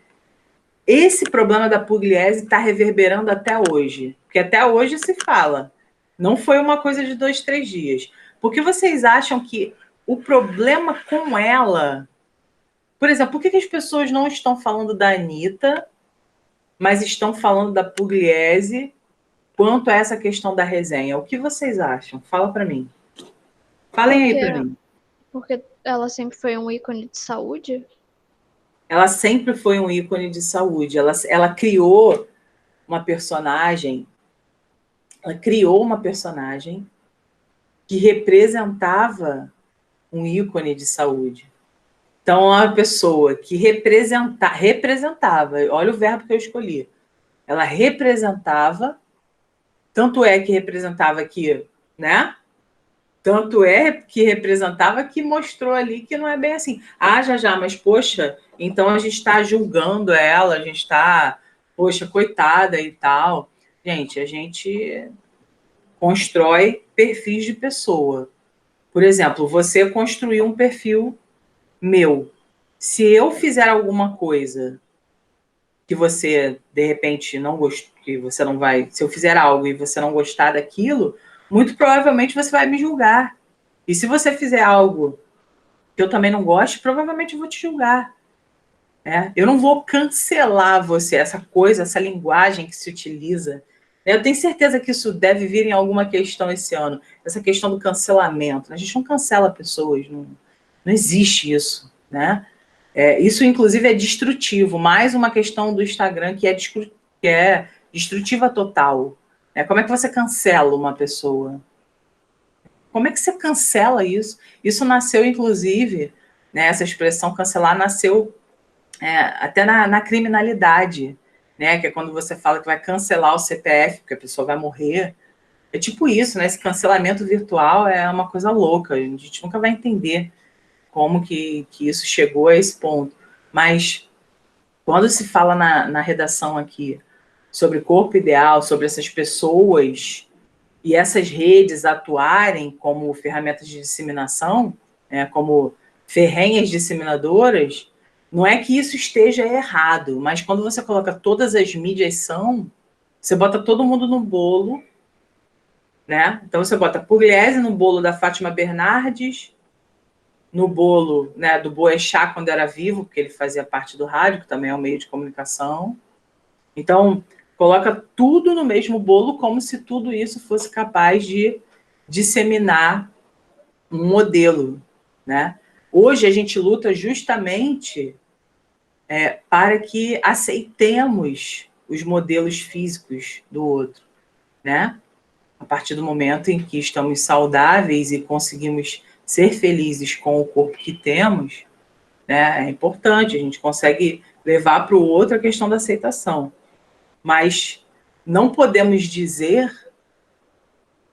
esse problema da Pugliese está reverberando até hoje? Porque até hoje se fala. Não foi uma coisa de 2, 3 dias. Por que vocês acham que o problema com ela... Por exemplo, por que as pessoas não estão falando da Anitta, mas estão falando da Pugliese quanto a essa questão da resenha? O que vocês acham? Fala para mim. Falem aí para mim. Porque ela sempre foi um ícone de saúde? Ela sempre foi um ícone de saúde. Ela criou uma personagem, que representava um ícone de saúde. Então, é uma pessoa que representava, olha o verbo que eu escolhi, ela representava, tanto é que representava que, né? Tanto é que representava que mostrou ali que não é bem assim. Ah, já, mas poxa, então a gente está julgando ela, a gente está, poxa, coitada e tal. Gente, a gente constrói perfis de pessoa. Por exemplo, você construiu um perfil meu. Se eu fizer alguma coisa que você, de repente, não gosta, que você não vai. Se eu fizer algo e você não gostar daquilo, muito provavelmente você vai me julgar. E se você fizer algo que eu também não gosto, provavelmente eu vou te julgar. Né? Eu não vou cancelar você, essa coisa, essa linguagem que se utiliza. Eu tenho certeza que isso deve vir em alguma questão esse ano. Essa questão do cancelamento. A gente não cancela pessoas, não existe isso. Né? Isso, inclusive, é destrutivo. Mais uma questão do Instagram que é destrutiva total. Como é que você cancela uma pessoa? Como é que você cancela isso? Isso nasceu, inclusive, né, essa expressão cancelar nasceu até na criminalidade, né, que é quando você fala que vai cancelar o CPF, porque a pessoa vai morrer. É tipo isso, né? Esse cancelamento virtual é uma coisa louca. A gente nunca vai entender como que isso chegou a esse ponto. Mas quando se fala na redação aqui sobre corpo ideal, sobre essas pessoas e essas redes atuarem como ferramentas de disseminação, né, como ferrenhas disseminadoras, não é que isso esteja errado, mas quando você coloca todas as mídias você bota todo mundo no bolo, né? Então você bota Pugliese no bolo da Fátima Bernardes, no bolo, né, do Boechat quando era vivo, porque ele fazia parte do rádio, que também é um meio de comunicação. Então, coloca tudo no mesmo bolo como se tudo isso fosse capaz de disseminar um modelo, né? Hoje a gente luta justamente para que aceitemos os modelos físicos do outro, né? A partir do momento em que estamos saudáveis e conseguimos ser felizes com o corpo que temos, né? É importante, a gente consegue levar para o outro a questão da aceitação. Mas não podemos dizer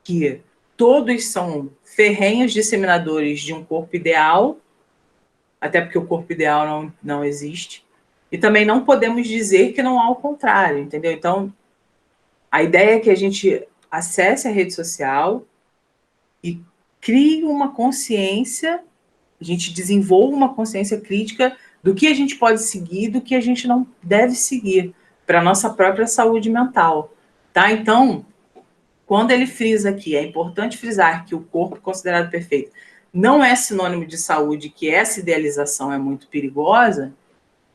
que todos são ferrenhos disseminadores de um corpo ideal, até porque o corpo ideal não existe, e também não podemos dizer que não há o contrário, entendeu? Então, a ideia é que a gente acesse a rede social e crie uma consciência, a gente desenvolva uma consciência crítica do que a gente pode seguir e do que a gente não deve seguir para a nossa própria saúde mental. Tá? Então, quando ele frisa aqui, é importante frisar que o corpo considerado perfeito não é sinônimo de saúde, que essa idealização é muito perigosa,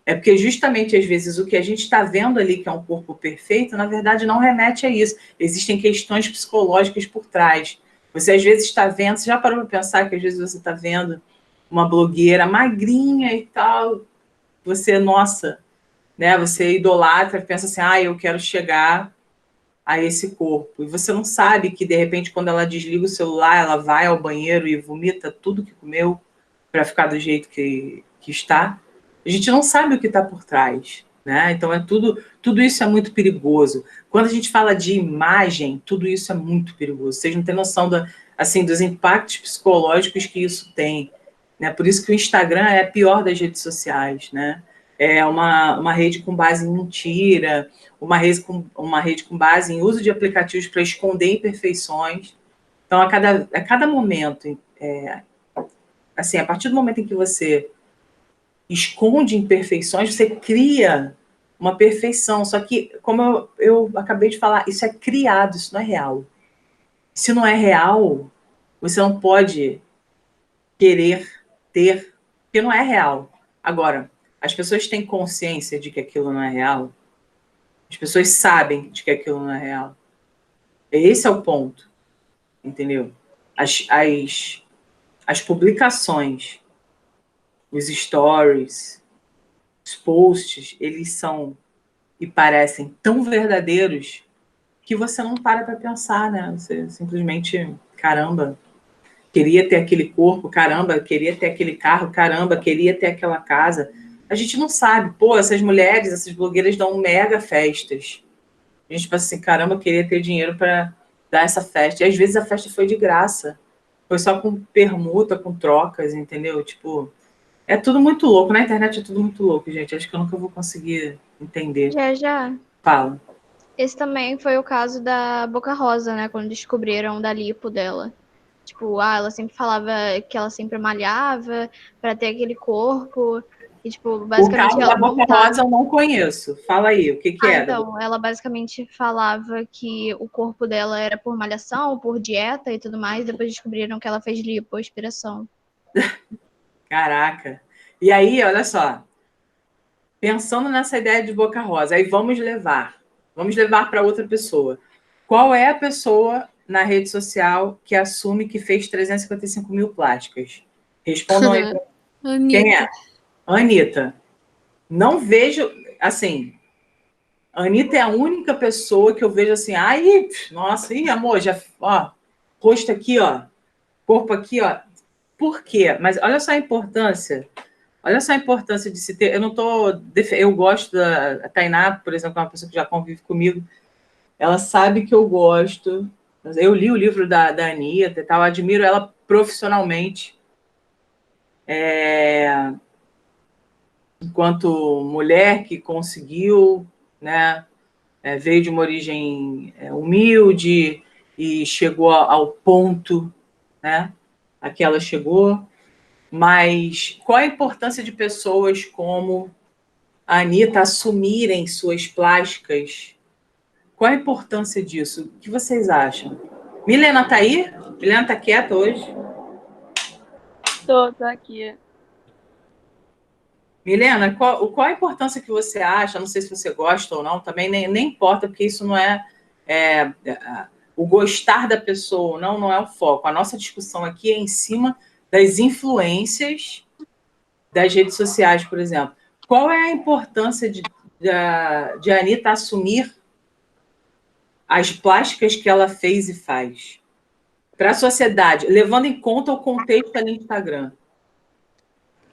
é porque justamente, às vezes, o que a gente está vendo ali, que é um corpo perfeito, na verdade, não remete a isso. Existem questões psicológicas por trás. Você, às vezes, está vendo, você já parou para pensar que, às vezes, você está vendo uma blogueira magrinha e tal, você, nossa, né, você idolatra, pensa assim, eu quero chegar a esse corpo. E você não sabe que, de repente, quando ela desliga o celular, ela vai ao banheiro e vomita tudo que comeu para ficar do jeito que está. A gente não sabe o que está por trás. Né? Então, tudo isso é muito perigoso. Quando a gente fala de imagem, tudo isso é muito perigoso. Vocês não têm noção dos impactos psicológicos que isso tem. Né? Por isso que o Instagram é a pior das redes sociais. Né? É uma rede com base em mentira, uma rede com base em uso de aplicativos para esconder imperfeições. Então, a cada momento, a partir do momento em que você esconde imperfeições, você cria uma perfeição. Só que, como eu acabei de falar, isso é criado, isso não é real. Se não é real, você não pode querer ter, porque não é real. Agora, as pessoas têm consciência de que aquilo não é real? As pessoas sabem de que aquilo não é real? Esse é o ponto, entendeu? as publicações, os stories, os posts, eles são e parecem tão verdadeiros que você não para pensar, né? Você simplesmente, caramba, queria ter aquele corpo, caramba, queria ter aquele carro, caramba, queria ter aquela casa. A gente não sabe. Pô, essas mulheres, essas blogueiras dão mega festas. A gente pensa assim, caramba, queria ter dinheiro para dar essa festa. E às vezes a festa foi de graça. Foi só com permuta, com trocas, entendeu? Tipo, é tudo muito louco. Na internet é tudo muito louco, gente. Acho que eu nunca vou conseguir entender. Já. Fala. Esse também foi o caso da Boca Rosa, né? Quando descobriram da lipo dela. Tipo, ela sempre falava que ela sempre malhava pra ter aquele corpo. E, tipo, basicamente O caso ela da Boca Rosa eu não conheço. Fala aí, o que era? Então, ela basicamente falava que o corpo dela era por malhação, por dieta e tudo mais. Depois descobriram que ela fez lipoaspiração. Caraca. E aí, olha só. Pensando nessa ideia de Boca Rosa, aí vamos levar para outra pessoa. Qual é a pessoa na rede social que assume que fez 355 mil plásticas? Respondam aí. Quem é? Anitta. Não vejo, assim, a Anitta é a única pessoa que eu vejo assim, ai, nossa, amor, já, ó, rosto aqui, ó, corpo aqui, ó. Por quê? Mas olha só a importância. Olha só a importância de se ter. Eu não tô. Eu gosto da Tainá, por exemplo, que é uma pessoa que já convive comigo. Ela sabe que eu gosto. Eu li o livro da Anitta e tal, admiro ela profissionalmente. Enquanto mulher que conseguiu, né? Veio de uma origem humilde e chegou ao ponto, né? A que ela chegou. Mas qual a importância de pessoas como a Anitta assumirem suas plásticas? Qual a importância disso? O que vocês acham? Milena tá aí? Milena tá quieta hoje? Tô aqui. Milena, qual a importância que você acha? Não sei se você gosta ou não, também nem importa, porque isso não é o gostar da pessoa, não é o foco. A nossa discussão aqui é em cima das influências das redes sociais, por exemplo. Qual é a importância de a Anitta assumir as plásticas que ela fez e faz para a sociedade, levando em conta o contexto ali no Instagram?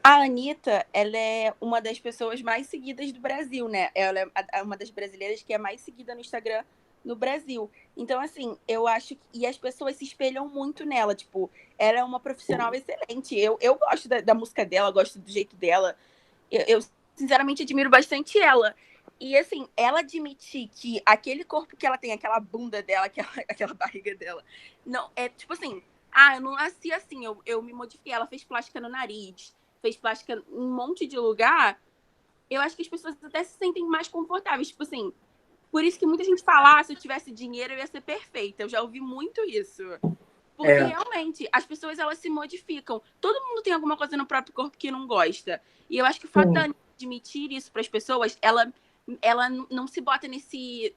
A Anitta, ela é uma das pessoas mais seguidas do Brasil, né? Ela é uma das brasileiras que é mais seguida no Instagram no Brasil. Então, assim, eu acho que... E as pessoas se espelham muito nela. Tipo, ela é uma profissional excelente. Eu gosto da música dela, gosto do jeito dela. Eu, sinceramente, admiro bastante ela. E, assim, ela admitir que aquele corpo que ela tem, aquela bunda dela, aquela barriga dela, não é, tipo assim... eu não nasci assim, eu me modifiquei. Ela fez plástica no nariz, fez plástica em um monte de lugar, eu acho que as pessoas até se sentem mais confortáveis. Tipo assim, por isso que muita gente fala, se eu tivesse dinheiro eu ia ser perfeita. Eu já ouvi muito isso. Porque realmente, as pessoas elas se modificam. Todo mundo tem alguma coisa no próprio corpo que não gosta. E eu acho que o fato de admitir isso para as pessoas, ela não se bota nesse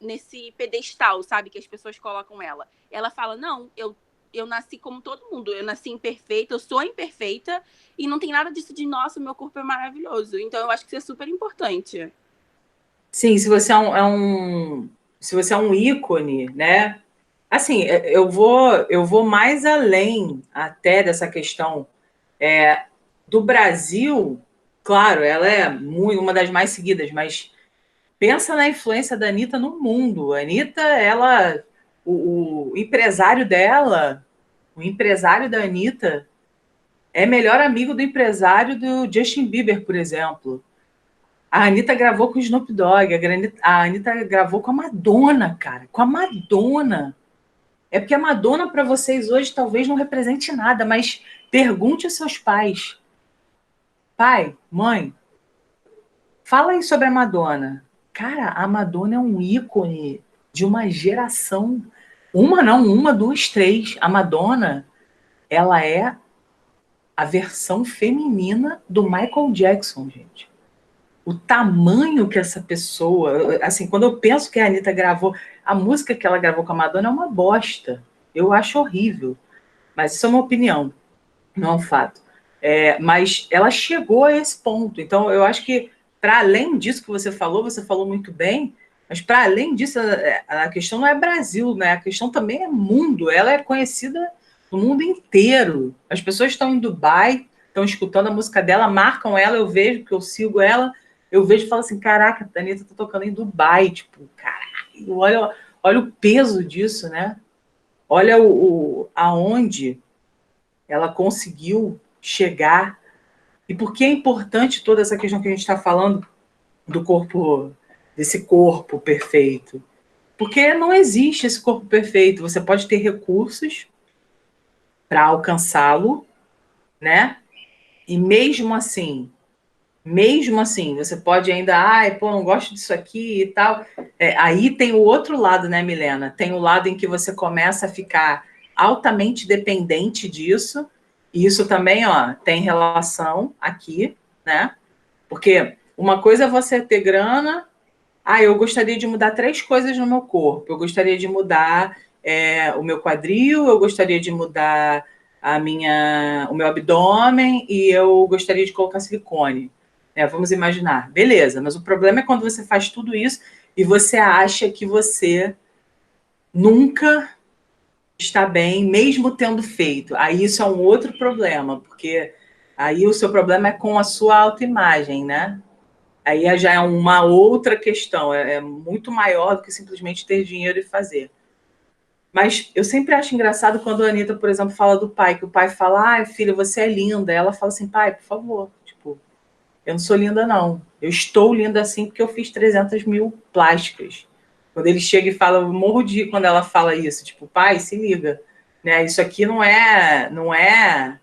pedestal, sabe? Que as pessoas colocam ela. Ela fala, não, eu nasci como todo mundo, eu nasci imperfeita, eu sou imperfeita, e não tem nada disso de, nossa, meu corpo é maravilhoso. Então, eu acho que isso é super importante. Sim, se você se você é um ícone, né? Assim, eu vou mais além até dessa questão do Brasil. Claro, ela é uma das mais seguidas, mas pensa na influência da Anitta no mundo. A Anitta, o empresário dela, o empresário da Anitta é melhor amigo do empresário do Justin Bieber, por exemplo. A Anitta gravou com o Snoop Dogg, a Anitta gravou com a Madonna, cara, com a Madonna. É porque a Madonna, para vocês hoje, talvez não represente nada, mas pergunte aos seus pais. Pai, mãe, fala aí sobre a Madonna. Cara, a Madonna é um ícone de uma geração. Uma não, uma, duas, três. A Madonna, ela é a versão feminina do Michael Jackson, gente. O tamanho que essa pessoa... Assim, quando eu penso que a Anitta gravou... A música que ela gravou com a Madonna é uma bosta. Eu acho horrível. Mas isso é uma opinião. não é um fato. Mas ela chegou a esse ponto. Então, eu acho que, para além disso que você falou muito bem, mas para além disso, a questão não é Brasil, né? A questão também é mundo. Ela é conhecida no mundo inteiro. As pessoas estão em Dubai, estão escutando a música dela, marcam ela, eu vejo, porque eu sigo ela, eu vejo e falo assim, caraca, a Anitta tá tocando em Dubai. Tipo, caralho, olha o peso disso, né? Olha aonde ela conseguiu chegar. E por que é importante toda essa questão que a gente está falando do corpo, desse corpo perfeito? Porque não existe esse corpo perfeito. Você pode ter recursos para alcançá-lo, né? E mesmo assim, você pode ainda, não gosto disso aqui e tal. Aí tem o outro lado, né, Milena? Tem o lado em que você começa a ficar altamente dependente disso. E isso também, ó, tem relação aqui, né? Porque uma coisa é você ter grana. Eu gostaria de mudar 3 coisas no meu corpo. Eu gostaria de mudar o meu quadril, eu gostaria de mudar o meu abdômen e eu gostaria de colocar silicone. Vamos imaginar. Beleza, mas o problema é quando você faz tudo isso e você acha que você nunca está bem, mesmo tendo feito. Aí isso é um outro problema, porque aí o seu problema é com a sua autoimagem, né? Aí já é uma outra questão, é muito maior do que simplesmente ter dinheiro e fazer. Mas eu sempre acho engraçado quando a Anitta, por exemplo, fala do pai, que o pai fala, filha, você é linda. Ela fala assim, pai, por favor, tipo, eu não sou linda, não. Eu estou linda assim porque eu fiz 300 mil plásticas. Quando ele chega e fala, eu morro de rir quando ela fala isso, tipo, pai, se liga, né? Isso aqui não é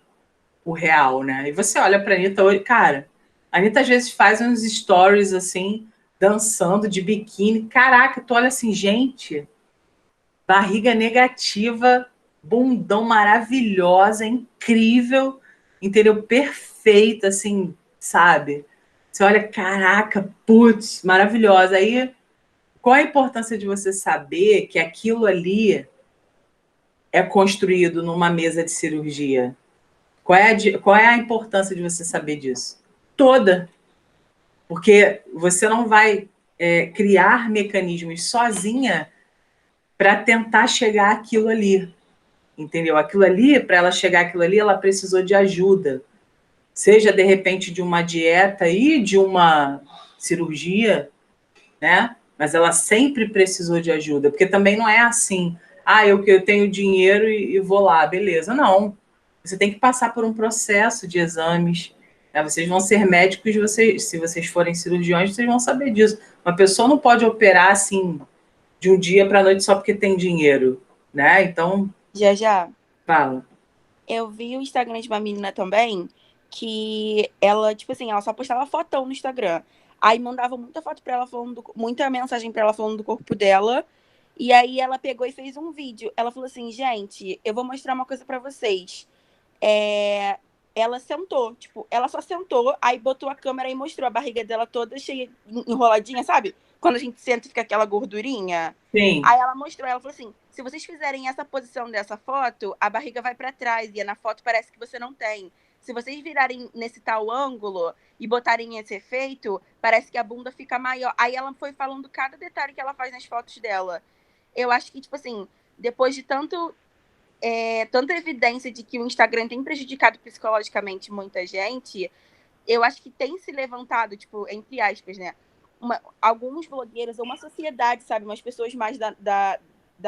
o real, né? E você olha pra Anitta hoje, cara, a Anitta às vezes faz uns stories assim, dançando de biquíni. Caraca, tu olha assim, gente, barriga negativa, bundão maravilhosa, incrível, entendeu? Perfeita, assim, sabe? Você olha, caraca, putz, maravilhosa. Aí, qual a importância de você saber que aquilo ali é construído numa mesa de cirurgia? Qual é a importância de você saber disso? Toda. Porque você não vai criar mecanismos sozinha para tentar chegar àquilo ali. Entendeu? Aquilo ali, para ela chegar àquilo ali, ela precisou de ajuda. Seja, de repente, de uma dieta e de uma cirurgia, né? Mas ela sempre precisou de ajuda. Porque também não é assim, eu tenho dinheiro e vou lá, beleza. Não. Você tem que passar por um processo de exames. Vocês vão ser médicos, se vocês forem cirurgiões, vocês vão saber disso. Uma pessoa não pode operar assim de um dia para a noite só porque tem dinheiro, né? Então, Já. fala. Eu vi o Instagram de uma menina também que ela, tipo assim, ela só postava fotão no Instagram. Aí mandava muita foto para ela muita mensagem para ela falando do corpo dela. E aí ela pegou e fez um vídeo. Ela falou assim, gente, eu vou mostrar uma coisa para vocês. Ela sentou, tipo, ela só sentou, aí botou a câmera e mostrou a barriga dela toda cheia, enroladinha, sabe? Quando a gente senta e fica aquela gordurinha. Sim. Aí ela mostrou, ela falou assim, se vocês fizerem essa posição dessa foto, a barriga vai para trás e na foto parece que você não tem. Se vocês virarem nesse tal ângulo e botarem esse efeito, parece que a bunda fica maior. Aí ela foi falando cada detalhe que ela faz nas fotos dela. Eu acho que, tipo assim, depois de tanta evidência de que o Instagram tem prejudicado psicologicamente muita gente, eu acho que tem se levantado, tipo, entre aspas, né? Alguns blogueiros, ou uma sociedade, sabe? Umas pessoas mais da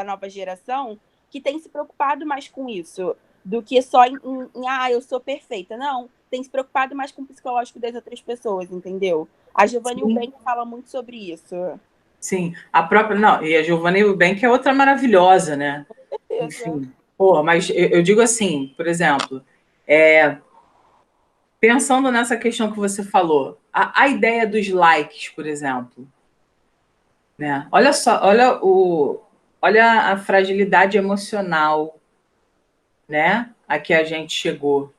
nova geração que tem se preocupado mais com isso, do que só eu sou perfeita. Não, tem se preocupado mais com o psicológico das outras pessoas, entendeu? A Giovanna Eubank fala muito sobre isso. Sim, a própria... Não, e a Giovanna Eubank é outra maravilhosa, né? Enfim. Mas eu digo assim, por exemplo, pensando nessa questão que você falou, a ideia dos likes, por exemplo, né? Olha só, olha a fragilidade emocional, né? A que a gente chegou.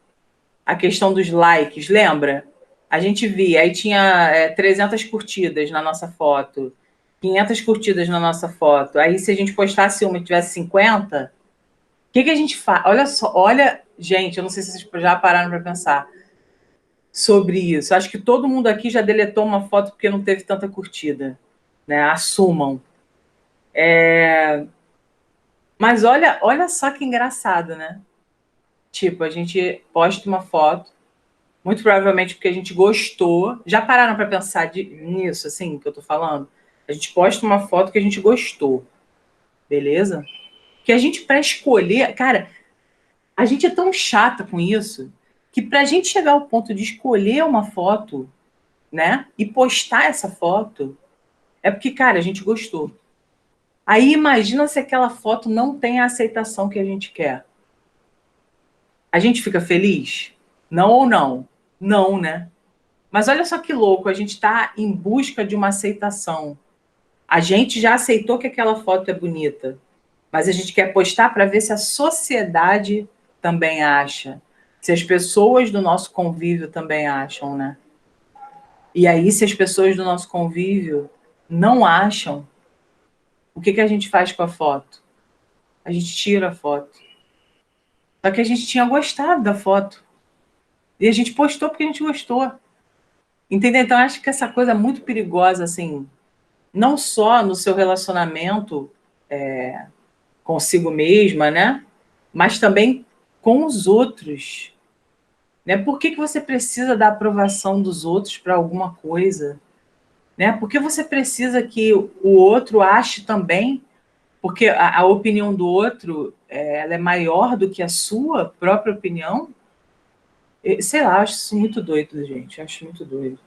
A questão dos likes, lembra? A gente via, aí tinha 300 curtidas na nossa foto, 500 curtidas na nossa foto. Aí se a gente postasse uma e tivesse 50, o que a gente faz? Olha só, olha gente, eu não sei se vocês já pararam para pensar sobre isso. Acho que todo mundo aqui já deletou uma foto porque não teve tanta curtida, né? Assumam. Mas olha só que engraçado, né? Tipo, a gente posta uma foto, muito provavelmente porque a gente gostou. Já pararam para pensar nisso, assim, que eu tô falando? A gente posta uma foto que a gente gostou, beleza? Que a gente, para escolher... Cara, a gente é tão chata com isso que para a gente chegar ao ponto de escolher uma foto, né? E postar essa foto, é porque, cara, a gente gostou. Aí imagina se aquela foto não tem a aceitação que a gente quer. A gente fica feliz? Não ou não? Não, né? Mas olha só que louco, a gente está em busca de uma aceitação. A gente já aceitou que aquela foto é bonita, mas a gente quer postar para ver se a sociedade também acha, se as pessoas do nosso convívio também acham, né? E aí, se as pessoas do nosso convívio não acham, o que a gente faz com a foto? A gente tira a foto. Só que a gente tinha gostado da foto. E a gente postou porque a gente gostou. Entendeu? Então, acho que essa coisa é muito perigosa, assim, não só no seu relacionamento consigo mesma, né? Mas também com os outros. Né? Por que você precisa da aprovação dos outros para alguma coisa? Né? Por que você precisa que o outro ache também? Porque a opinião do outro ela é maior do que a sua própria opinião? Sei lá, acho isso muito doido, gente. Acho muito doido.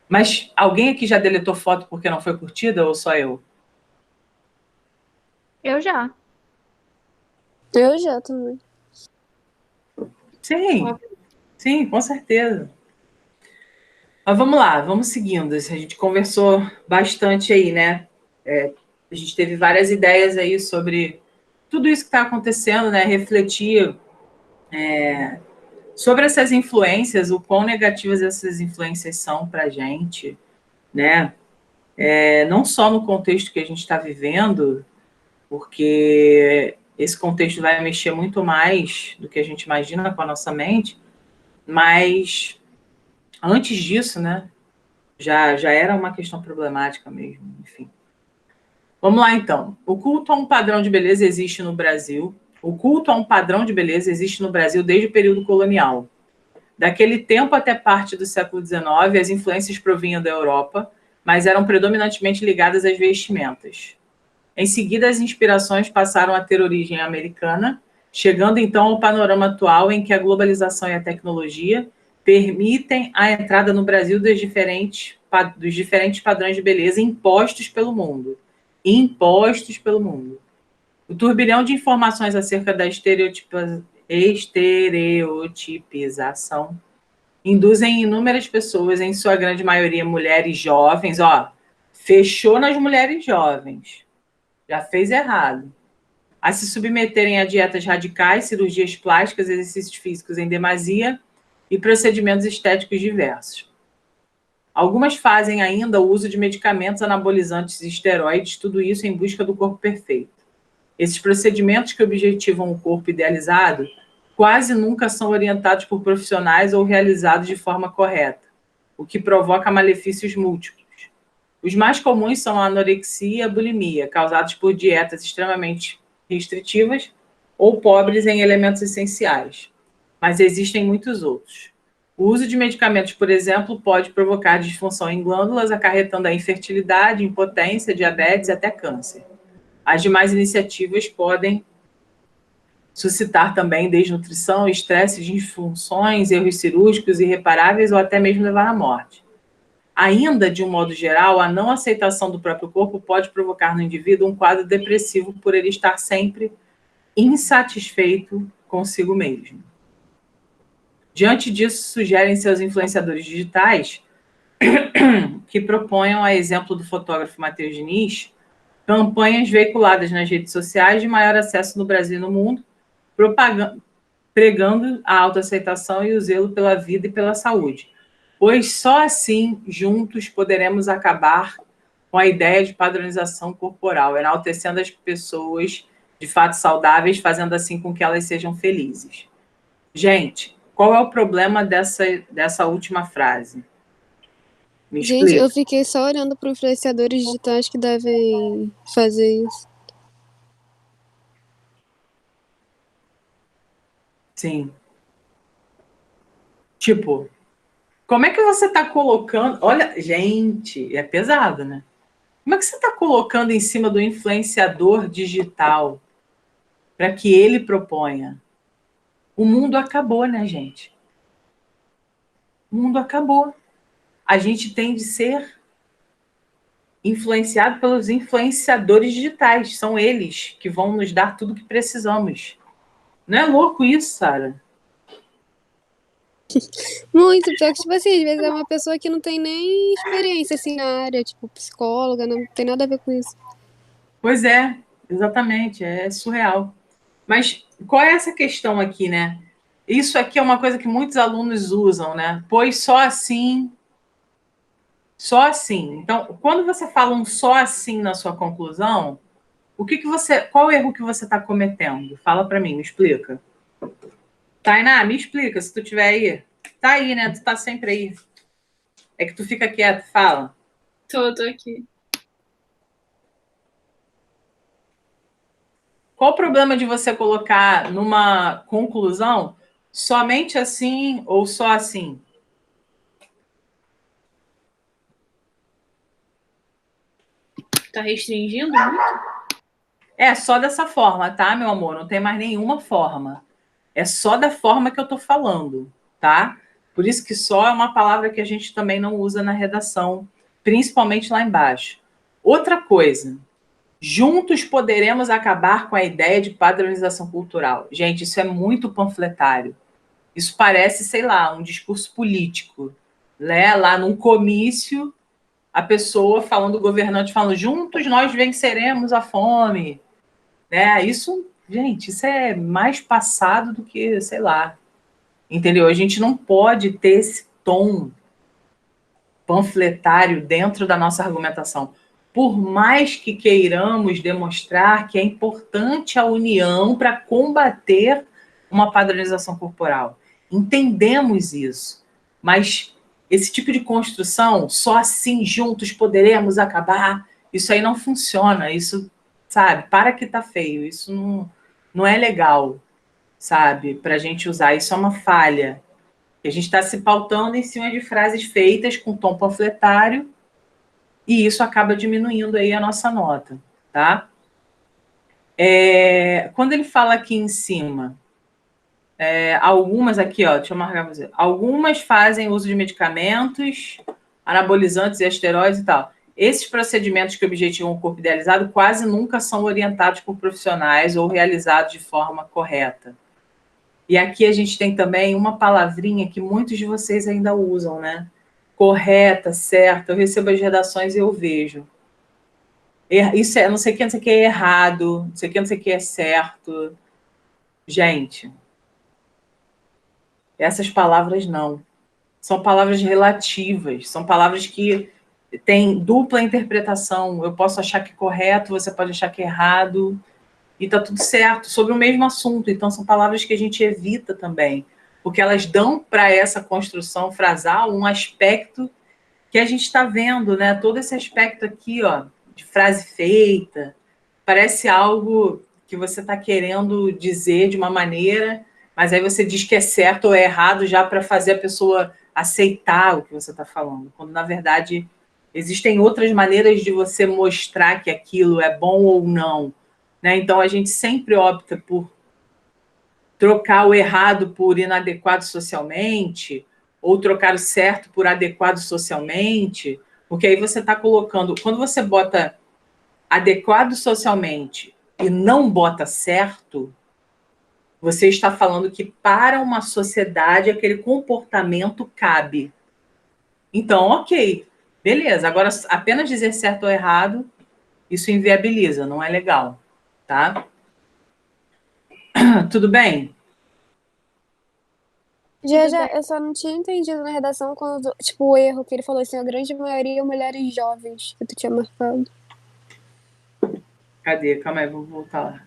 Mas alguém aqui já deletou foto porque não foi curtida ou só eu? Eu já. Eu já também. Sim, com certeza. Mas vamos lá, vamos seguindo. A gente conversou bastante aí, né? A gente teve várias ideias aí sobre tudo isso que está acontecendo, né? Refletir sobre essas influências, o quão negativas essas influências são para a gente, né? Não só no contexto que a gente está vivendo, porque esse contexto vai mexer muito mais do que a gente imagina com a nossa mente, mas antes disso, né? Já era uma questão problemática mesmo, enfim. Vamos lá, então. O culto a um padrão de beleza existe no Brasil. O culto a um padrão de beleza existe no Brasil desde o período colonial. Daquele tempo até parte do século XIX, as influências provinham da Europa, mas eram predominantemente ligadas às vestimentas. Em seguida, as inspirações passaram a ter origem americana, chegando então ao panorama atual em que a globalização e a tecnologia permitem a entrada no Brasil dos diferentes padrões de beleza impostos pelo mundo. O turbilhão de informações acerca da estereotipização induzem inúmeras pessoas, em sua grande maioria mulheres jovens, fechou nas mulheres jovens, já fez errado, a se submeterem a dietas radicais, cirurgias plásticas, exercícios físicos em demasia e procedimentos estéticos diversos. Algumas fazem ainda o uso de medicamentos anabolizantes e esteroides, tudo isso em busca do corpo perfeito. Esses procedimentos que objetivam o corpo idealizado quase nunca são orientados por profissionais ou realizados de forma correta, o que provoca malefícios múltiplos. Os mais comuns são a anorexia e a bulimia, causados por dietas extremamente restritivas ou pobres em elementos essenciais. Mas existem muitos outros. O uso de medicamentos, por exemplo, pode provocar disfunção em glândulas, acarretando a infertilidade, impotência, diabetes e até câncer. As demais iniciativas podem suscitar também desnutrição, estresse, disfunções, erros cirúrgicos irreparáveis ou até mesmo levar à morte. Ainda, de um modo geral, a não aceitação do próprio corpo pode provocar no indivíduo um quadro depressivo por ele estar sempre insatisfeito consigo mesmo. Diante disso, sugerem-se aos influenciadores digitais que proponham, a exemplo do fotógrafo Matheus Diniz, campanhas veiculadas nas redes sociais de maior acesso no Brasil e no mundo, pregando a autoaceitação e o zelo pela vida e pela saúde, pois só assim, juntos, poderemos acabar com a ideia de padronização corporal, enaltecendo as pessoas de fato saudáveis, fazendo assim com que elas sejam felizes. Gente, qual é o problema dessa última frase? Me Gente, explica. eu fiquei só olhando para influenciadores digitais que devem fazer isso. Sim. Tipo, como é que você está colocando... Olha, gente, é pesado, né? Como é que você está colocando em cima do influenciador digital para que ele proponha? O mundo acabou, né, gente? O mundo acabou. A gente tem de ser influenciado pelos influenciadores digitais. São eles que vão nos dar tudo o que precisamos. Não é louco isso, Sara? Muito, pior que, tipo assim, às vezes é uma pessoa que não tem nem experiência, assim, na área, tipo, psicóloga, não tem nada a ver com isso. Pois é, exatamente, é surreal. Mas qual é essa questão aqui, né? Isso aqui é uma coisa que muitos alunos usam, né? Pois só assim, só assim. Então, quando você fala um só assim na sua conclusão, qual o erro que você está cometendo? Fala para mim, me explica. Tainá, me explica, se tu tiver aí. Tá aí, né? Tu tá sempre aí. É que tu fica quieto, fala. Tô aqui. Qual o problema de você colocar numa conclusão somente assim ou só assim? Tá restringindo muito? É só dessa forma, tá, meu amor? Não tem mais nenhuma forma. É só da forma que eu tô falando, tá? Por isso que só é uma palavra que a gente também não usa na redação, principalmente lá embaixo. Outra coisa, juntos poderemos acabar com a ideia de padronização cultural. Gente, isso é muito panfletário. Isso parece, sei lá, um discurso político, né? Lá num comício, a pessoa falando, o governante falando, juntos nós venceremos a fome, né? Isso, gente, isso é mais passado do que, sei lá, entendeu? A gente não pode ter esse tom panfletário dentro da nossa argumentação. Por mais que queiramos demonstrar que é importante a união para combater uma padronização corporal. Entendemos isso, mas esse tipo de construção, só assim juntos poderemos acabar, isso aí não funciona, isso, sabe, para que tá feio, isso não é legal, sabe, para a gente usar, isso é uma falha. A gente está se pautando em cima de frases feitas com tom panfletário e isso acaba diminuindo aí a nossa nota, tá? Quando ele fala aqui em cima, algumas aqui, ó, deixa eu marcar pra você. Algumas fazem uso de medicamentos, anabolizantes e esteroides e tal. Esses procedimentos que objetivam o corpo idealizado quase nunca são orientados por profissionais ou realizados de forma correta. E aqui a gente tem também uma palavrinha que muitos de vocês ainda usam, né? Correta, certa. Eu recebo as redações e eu vejo. Isso é não sei o que, não sei o que é errado, não sei o que, não sei o que é certo. Gente, essas palavras não. São palavras relativas, são palavras que têm dupla interpretação. Eu posso achar que é correto, você pode achar que é errado, e está tudo certo, sobre o mesmo assunto. Então, são palavras que a gente evita também, porque elas dão para essa construção frasal um aspecto que a gente está vendo, né? Todo esse aspecto aqui, ó, de frase feita, parece algo que você está querendo dizer de uma maneira, mas aí você diz que é certo ou é errado já para fazer a pessoa aceitar o que você está falando, quando na verdade existem outras maneiras de você mostrar que aquilo é bom ou não, né? Então a gente sempre opta por trocar o errado por inadequado socialmente, ou trocar o certo por adequado socialmente, porque aí você está colocando, quando você bota adequado socialmente e não bota certo, você está falando que para uma sociedade aquele comportamento cabe. Então, ok, beleza. Agora, apenas dizer certo ou errado, isso inviabiliza, não é legal, tá? Tudo bem? Já, eu só não tinha entendido na redação quando, tipo, o erro que ele falou assim, a grande maioria mulheres jovens, que tu tinha marcado. Cadê? Calma aí, vou voltar lá.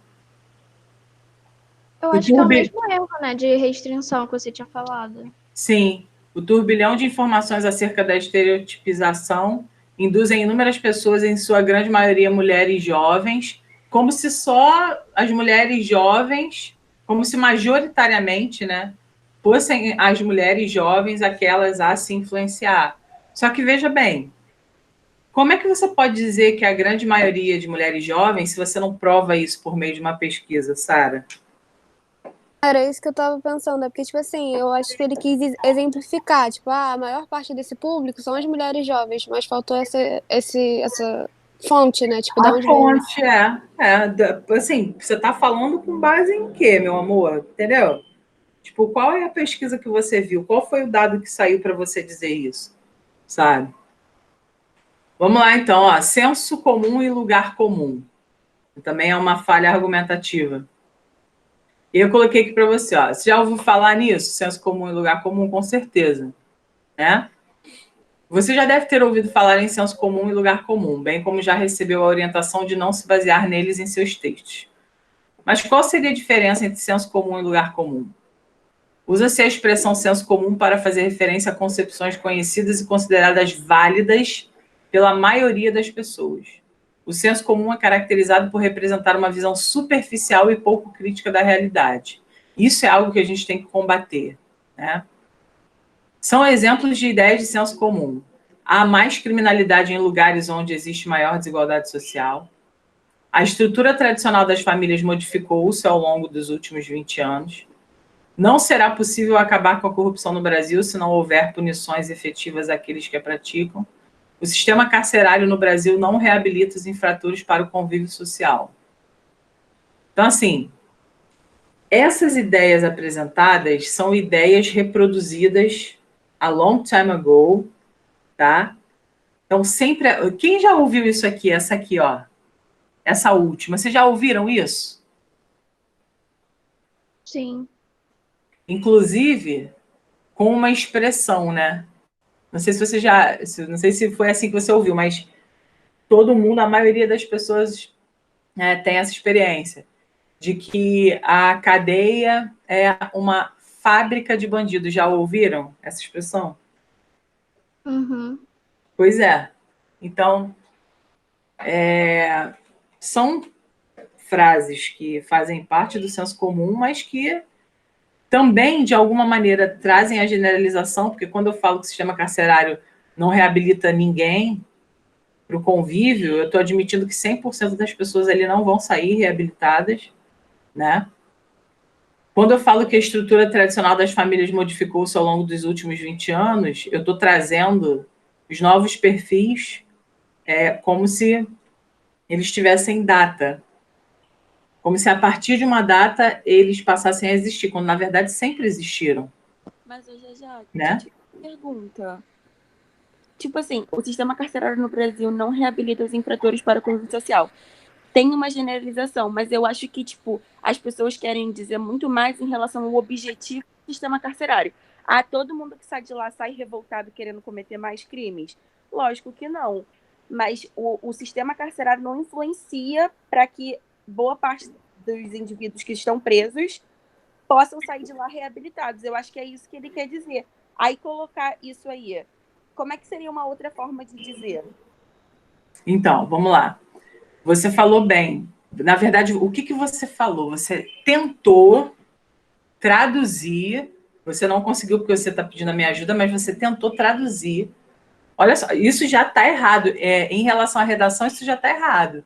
Eu O acho que é o turbi- mesmo erro, né, de restrição que você tinha falado. Sim, o turbilhão de informações acerca da estereotipização induzem inúmeras pessoas, em sua grande maioria mulheres jovens, como se só as mulheres jovens, como se majoritariamente, né, fossem as mulheres jovens aquelas a se influenciar. Só que veja bem, como é que você pode dizer que a grande maioria de mulheres jovens, se você não prova isso por meio de uma pesquisa, Sara? Era isso que eu tava pensando, é porque, tipo assim, eu acho que ele quis exemplificar, tipo, a maior parte desse público são as mulheres jovens, mas faltou essa fonte, né? Tipo, da A onde veio. fonte assim, você está falando com base em quê, meu amor? Entendeu? Tipo, qual é a pesquisa que você viu? Qual foi o dado que saiu para você dizer isso? Sabe? Vamos lá, então, ó, senso comum e lugar comum. Também é uma falha argumentativa. E eu coloquei aqui para você, ó. Você já ouviu falar nisso? Senso comum e lugar comum, com certeza, né? Você já deve ter ouvido falar em senso comum e lugar comum, bem como já recebeu a orientação de não se basear neles em seus textos. Mas qual seria a diferença entre senso comum e lugar comum? Usa-se a expressão senso comum para fazer referência a concepções conhecidas e consideradas válidas pela maioria das pessoas. O senso comum é caracterizado por representar uma visão superficial e pouco crítica da realidade. Isso é algo que a gente tem que combater, né? São exemplos de ideias de senso comum. Há mais criminalidade em lugares onde existe maior desigualdade social. A estrutura tradicional das famílias modificou-se ao longo dos últimos 20 anos. Não será possível acabar com a corrupção no Brasil se não houver punições efetivas àqueles que a praticam. O sistema carcerário no Brasil não reabilita os infratores para o convívio social. Então, assim, essas ideias apresentadas são ideias reproduzidas a long time ago, tá? Então, sempre... Quem já ouviu isso aqui? Essa aqui, ó. Essa última. Vocês já ouviram isso? Sim. Inclusive, com uma expressão, né? Não sei se você já... Não sei se foi assim que você ouviu, mas todo mundo, a maioria das pessoas tem essa experiência de que a cadeia é uma fábrica de bandidos. Já ouviram essa expressão? Uhum. Pois é. Então, são frases que fazem parte do senso comum, mas que também, de alguma maneira, trazem a generalização, porque quando eu falo que o sistema carcerário não reabilita ninguém para o convívio, eu estou admitindo que 100% das pessoas ali não vão sair reabilitadas, né? Quando eu falo que a estrutura tradicional das famílias modificou-se ao longo dos últimos 20 anos, eu estou trazendo os novos perfis como se eles tivessem data, como se a partir de uma data eles passassem a existir, quando na verdade sempre existiram, Mas eu já né? te pergunta. Tipo assim, o sistema carcerário no Brasil não reabilita os infratores para o convívio social. Tem uma generalização, mas eu acho que, tipo, as pessoas querem dizer muito mais em relação ao objetivo do sistema carcerário. Ah, todo mundo que sai de lá sai revoltado querendo cometer mais crimes? Lógico que não. Mas o sistema carcerário não influencia para que boa parte dos indivíduos que estão presos possam sair de lá reabilitados. Eu acho que é isso que ele quer dizer. Aí colocar isso aí, como é que seria uma outra forma de dizer? Então, vamos lá. Você falou bem. Na verdade, o que você falou? Você tentou traduzir, você não conseguiu porque você está pedindo a minha ajuda, mas você tentou traduzir. Olha só, isso já está errado. Em relação à redação, isso já está errado.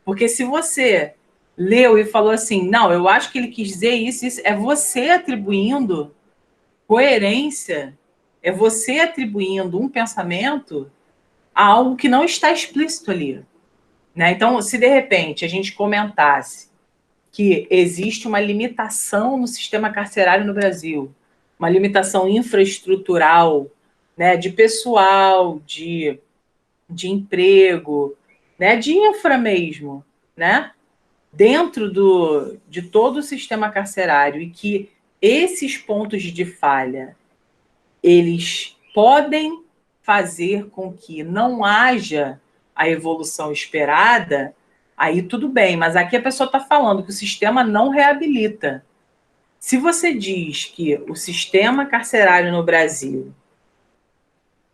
Porque se você leu e falou assim, não, eu acho que ele quis dizer isso, é você atribuindo coerência, é você atribuindo um pensamento a algo que não está explícito ali. Né? Então, se de repente a gente comentasse que existe uma limitação no sistema carcerário no Brasil, uma limitação infraestrutural, né, de pessoal, de emprego, né, de infra mesmo, né, dentro de todo o sistema carcerário, e que esses pontos de falha, eles podem fazer com que não haja a evolução esperada, aí tudo bem, mas aqui a pessoa está falando que o sistema não reabilita. Se você diz que o sistema carcerário no Brasil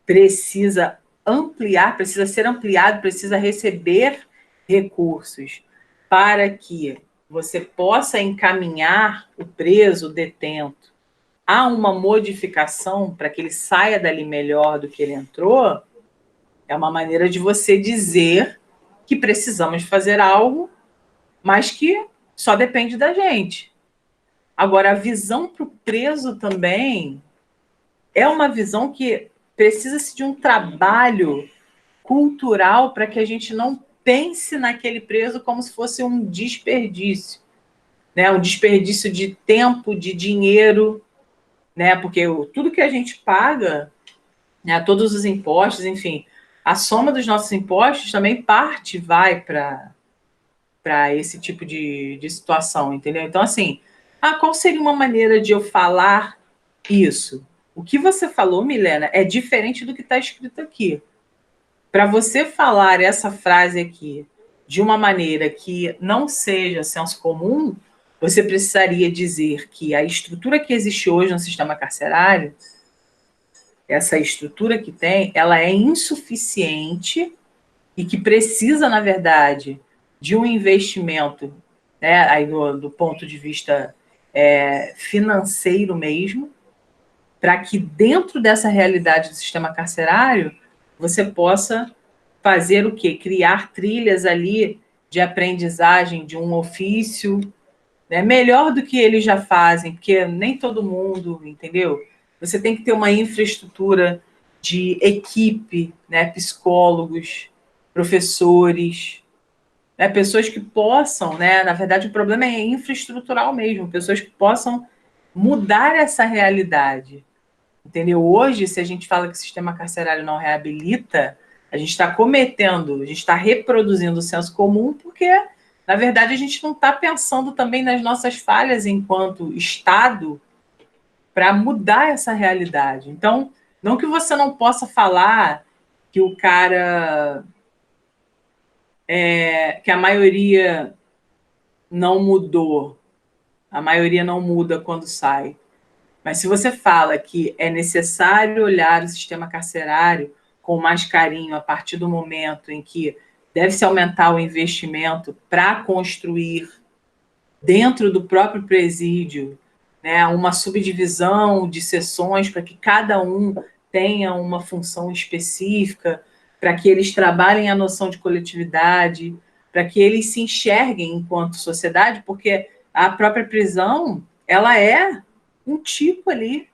precisa ampliar, precisa ser ampliado, precisa receber recursos para que você possa encaminhar o preso, o detento, a uma modificação para que ele saia dali melhor do que ele entrou, é uma maneira de você dizer que precisamos fazer algo, mas que só depende da gente. Agora, a visão para o preso também é uma visão que precisa-se de um trabalho cultural para que a gente não pense naquele preso como se fosse um desperdício, né? Um desperdício de tempo, de dinheiro, né? Porque tudo que a gente paga, né? Todos os impostos, enfim, a soma dos nossos impostos também vai para esse tipo de situação, entendeu? Então, assim, qual seria uma maneira de eu falar isso? O que você falou, Milena, é diferente do que está escrito aqui. Para você falar essa frase aqui de uma maneira que não seja senso comum, você precisaria dizer que a estrutura que existe hoje no sistema carcerário, essa estrutura que tem, ela é insuficiente e que precisa, na verdade, de um investimento, né, aí do ponto de vista financeiro mesmo, para que dentro dessa realidade do sistema carcerário você possa fazer o quê? Criar trilhas ali de aprendizagem de um ofício, né? Melhor do que eles já fazem, porque nem todo mundo, entendeu? Você tem que ter uma infraestrutura de equipe, né? Psicólogos, professores, né? Pessoas que possam, né? Na verdade, o problema é infraestrutural mesmo, pessoas que possam mudar essa realidade. Entendeu? Hoje, se a gente fala que o sistema carcerário não reabilita, a gente está cometendo, a gente está reproduzindo o senso comum, porque, na verdade, a gente não está pensando também nas nossas falhas enquanto Estado para mudar essa realidade. Então, não que você não possa falar que o cara, que a maioria não mudou, a maioria não muda quando sai. Mas se você fala que é necessário olhar o sistema carcerário com mais carinho a partir do momento em que deve-se aumentar o investimento para construir dentro do próprio presídio, né, uma subdivisão de seções para que cada um tenha uma função específica, para que eles trabalhem a noção de coletividade, para que eles se enxerguem enquanto sociedade, porque a própria prisão, ela é um tipo ali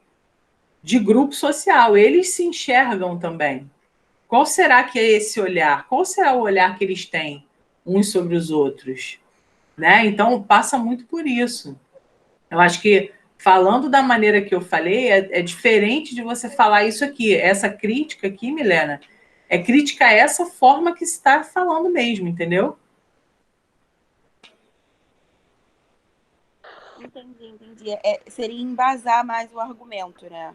de grupo social. Eles se enxergam também. Qual será que é esse olhar? Qual será o olhar que eles têm uns sobre os outros? Né? Então, passa muito por isso. Eu acho que, falando da maneira que eu falei, é diferente de você falar isso aqui. Essa crítica aqui, Milena, é crítica a essa forma que se está falando mesmo, entendeu? Entendi. Seria embasar mais o argumento, né?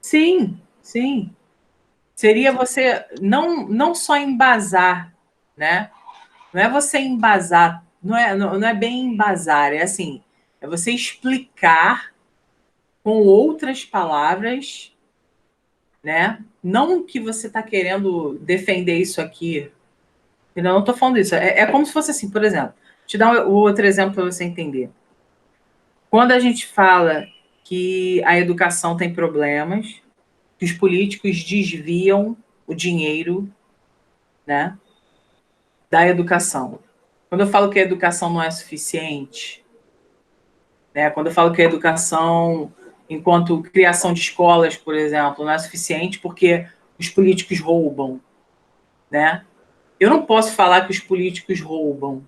Sim, sim. Seria você não só embasar, né? Não é você embasar, não é bem embasar, é assim, é você explicar com outras palavras, né? Não que você está querendo defender isso aqui. Eu não estou falando isso. É como se fosse assim, por exemplo, te dar um outro exemplo para você entender. Quando a gente fala que a educação tem problemas, que os políticos desviam o dinheiro, né, da educação. Quando eu falo que a educação não é suficiente, né, quando eu falo que a educação, enquanto criação de escolas, por exemplo, não é suficiente porque os políticos roubam, né? Eu não posso falar que os políticos roubam.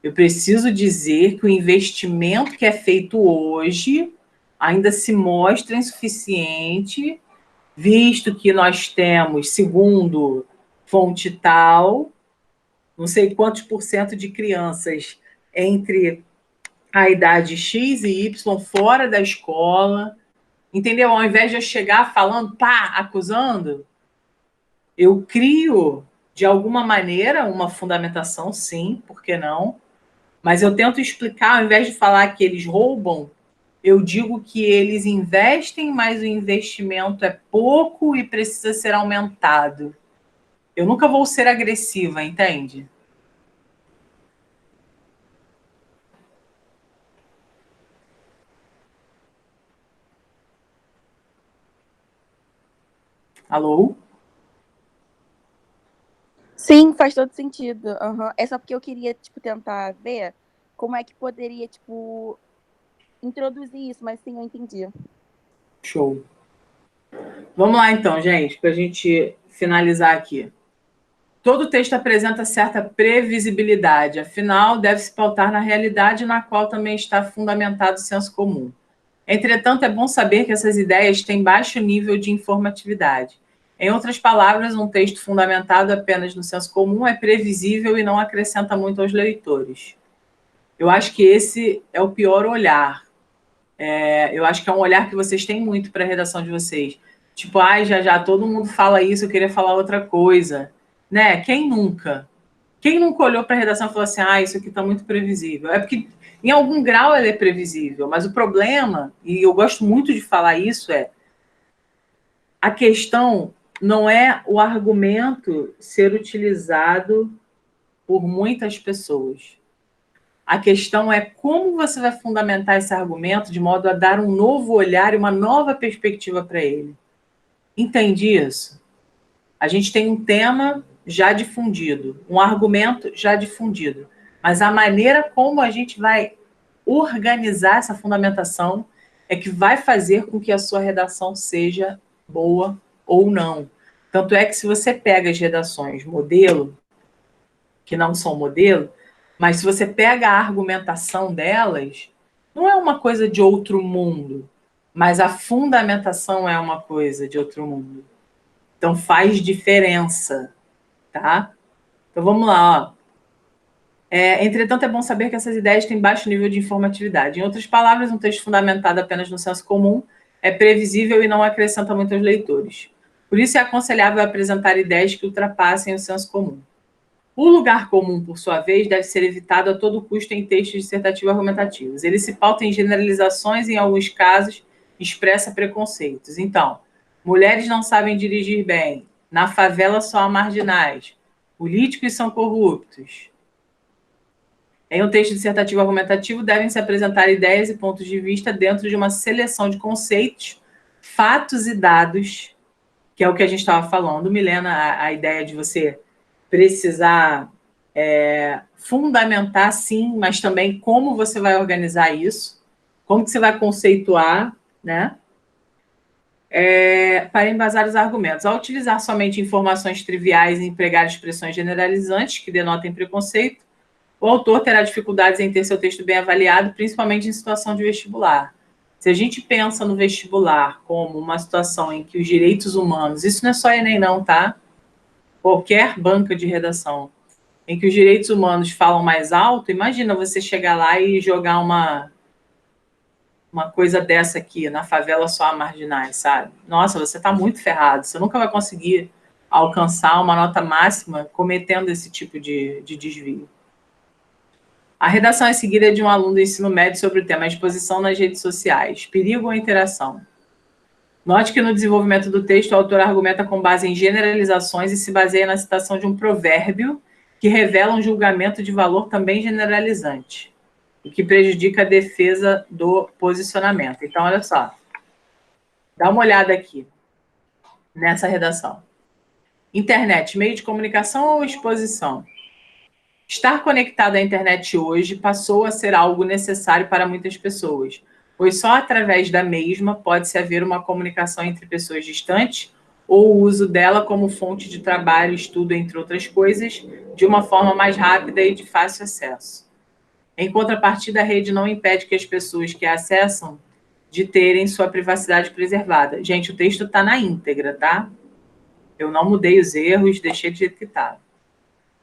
Eu preciso dizer que o investimento que é feito hoje ainda se mostra insuficiente, visto que nós temos, segundo fonte tal, não sei quantos por cento de crianças entre a idade X e Y fora da escola, entendeu? Ao invés de eu chegar falando, acusando, eu crio, de alguma maneira, uma fundamentação, sim, por que não? Mas eu tento explicar, ao invés de falar que eles roubam, eu digo que eles investem, mas o investimento é pouco e precisa ser aumentado. Eu nunca vou ser agressiva, entende? Alô? Sim, faz todo sentido. Aham. É só porque eu queria, tipo, tentar ver como é que poderia, tipo, introduzir isso, mas sim, eu entendi. Show. Vamos lá, então, gente, para a gente finalizar aqui. Todo texto apresenta certa previsibilidade, afinal, deve-se pautar na realidade na qual também está fundamentado o senso comum. Entretanto, é bom saber que essas ideias têm baixo nível de informatividade. Em outras palavras, um texto fundamentado apenas no senso comum é previsível e não acrescenta muito aos leitores. Eu acho que esse é o pior olhar. Eu acho que é um olhar que vocês têm muito para a redação de vocês. Tipo, ai, já todo mundo fala isso, eu queria falar outra coisa. Né? Quem nunca? Quem nunca olhou para a redação e falou assim, isso aqui está muito previsível? É porque, em algum grau, ela é previsível, mas o problema, e eu gosto muito de falar isso, a questão não é o argumento ser utilizado por muitas pessoas. A questão é como você vai fundamentar esse argumento de modo a dar um novo olhar e uma nova perspectiva para ele. Entende isso? A gente tem um tema já difundido, um argumento já difundido, mas a maneira como a gente vai organizar essa fundamentação é que vai fazer com que a sua redação seja boa ou não. Tanto é que se você pega as redações modelo, que não são modelo, mas se você pega a argumentação delas, não é uma coisa de outro mundo, mas a fundamentação é uma coisa de outro mundo. Então faz diferença, tá? Então vamos lá, ó. Entretanto, é bom saber que essas ideias têm baixo nível de informatividade. Em outras palavras, um texto fundamentado apenas no senso comum é previsível e não acrescenta muito aos leitores. Por isso é aconselhável apresentar ideias que ultrapassem o senso comum. O lugar comum, por sua vez, deve ser evitado a todo custo em textos dissertativos argumentativos. Ele se pauta em generalizações e, em alguns casos, expressa preconceitos. Então, mulheres não sabem dirigir bem, na favela só há marginais, políticos são corruptos. Em um texto dissertativo argumentativo, devem se apresentar ideias e pontos de vista dentro de uma seleção de conceitos, fatos e dados, que é o que a gente estava falando, Milena, a ideia de você precisar fundamentar, sim, mas também como você vai organizar isso, como que você vai conceituar, né? Para embasar os argumentos. Ao utilizar somente informações triviais e empregar expressões generalizantes que denotem preconceito, o autor terá dificuldades em ter seu texto bem avaliado, principalmente em situação de vestibular. Se a gente pensa no vestibular como uma situação em que os direitos humanos, isso não é só Enem não, tá? Qualquer banca de redação, em que os direitos humanos falam mais alto, imagina você chegar lá e jogar uma coisa dessa aqui, na favela só há marginais, sabe? Nossa, você está muito ferrado, você nunca vai conseguir alcançar uma nota máxima cometendo esse tipo de desvio. A redação é seguida de um aluno do ensino médio sobre o tema exposição nas redes sociais, perigo ou interação. Note que no desenvolvimento do texto, o autor argumenta com base em generalizações e se baseia na citação de um provérbio que revela um julgamento de valor também generalizante, o que prejudica a defesa do posicionamento. Então, olha só, dá uma olhada aqui nessa redação. Internet, meio de comunicação ou exposição? Estar conectado à internet hoje passou a ser algo necessário para muitas pessoas, pois só através da mesma pode-se haver uma comunicação entre pessoas distantes ou o uso dela como fonte de trabalho, estudo, entre outras coisas, de uma forma mais rápida e de fácil acesso. Em contrapartida, a rede não impede que as pessoas que a acessam de terem sua privacidade preservada. Gente, o texto está na íntegra, tá? Eu não mudei os erros, deixei do jeito que estava.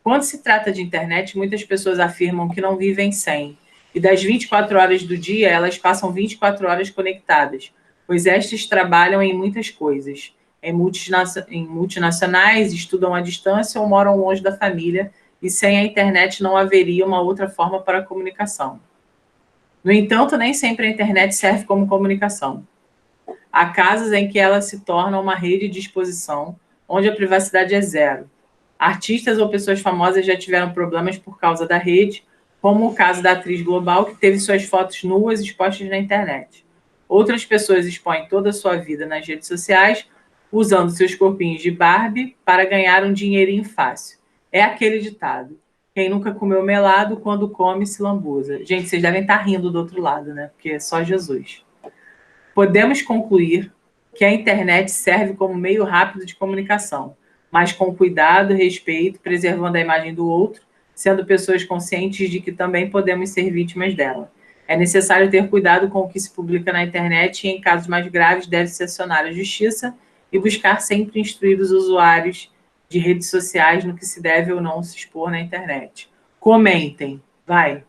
Quando se trata de internet, muitas pessoas afirmam que não vivem sem. E das 24 horas do dia, elas passam 24 horas conectadas, pois estas trabalham em muitas coisas. Em multinacionais, estudam à distância ou moram longe da família, e sem a internet não haveria uma outra forma para a comunicação. No entanto, nem sempre a internet serve como comunicação. Há casos em que ela se torna uma rede de exposição, onde a privacidade é zero. Artistas ou pessoas famosas já tiveram problemas por causa da rede, como o caso da atriz global que teve suas fotos nuas expostas na internet. Outras pessoas expõem toda a sua vida nas redes sociais, usando seus corpinhos de Barbie para ganhar um dinheirinho fácil. É aquele ditado: quem nunca comeu melado, quando come, se lambuza. Gente, vocês devem estar rindo do outro lado, né? Porque é só Jesus. Podemos concluir que a internet serve como meio rápido de comunicação, mas com cuidado, respeito, preservando a imagem do outro, sendo pessoas conscientes de que também podemos ser vítimas dela. É necessário ter cuidado com o que se publica na internet e, em casos mais graves, deve-se acionar a justiça e buscar sempre instruir os usuários de redes sociais no que se deve ou não se expor na internet. Comentem. Vai.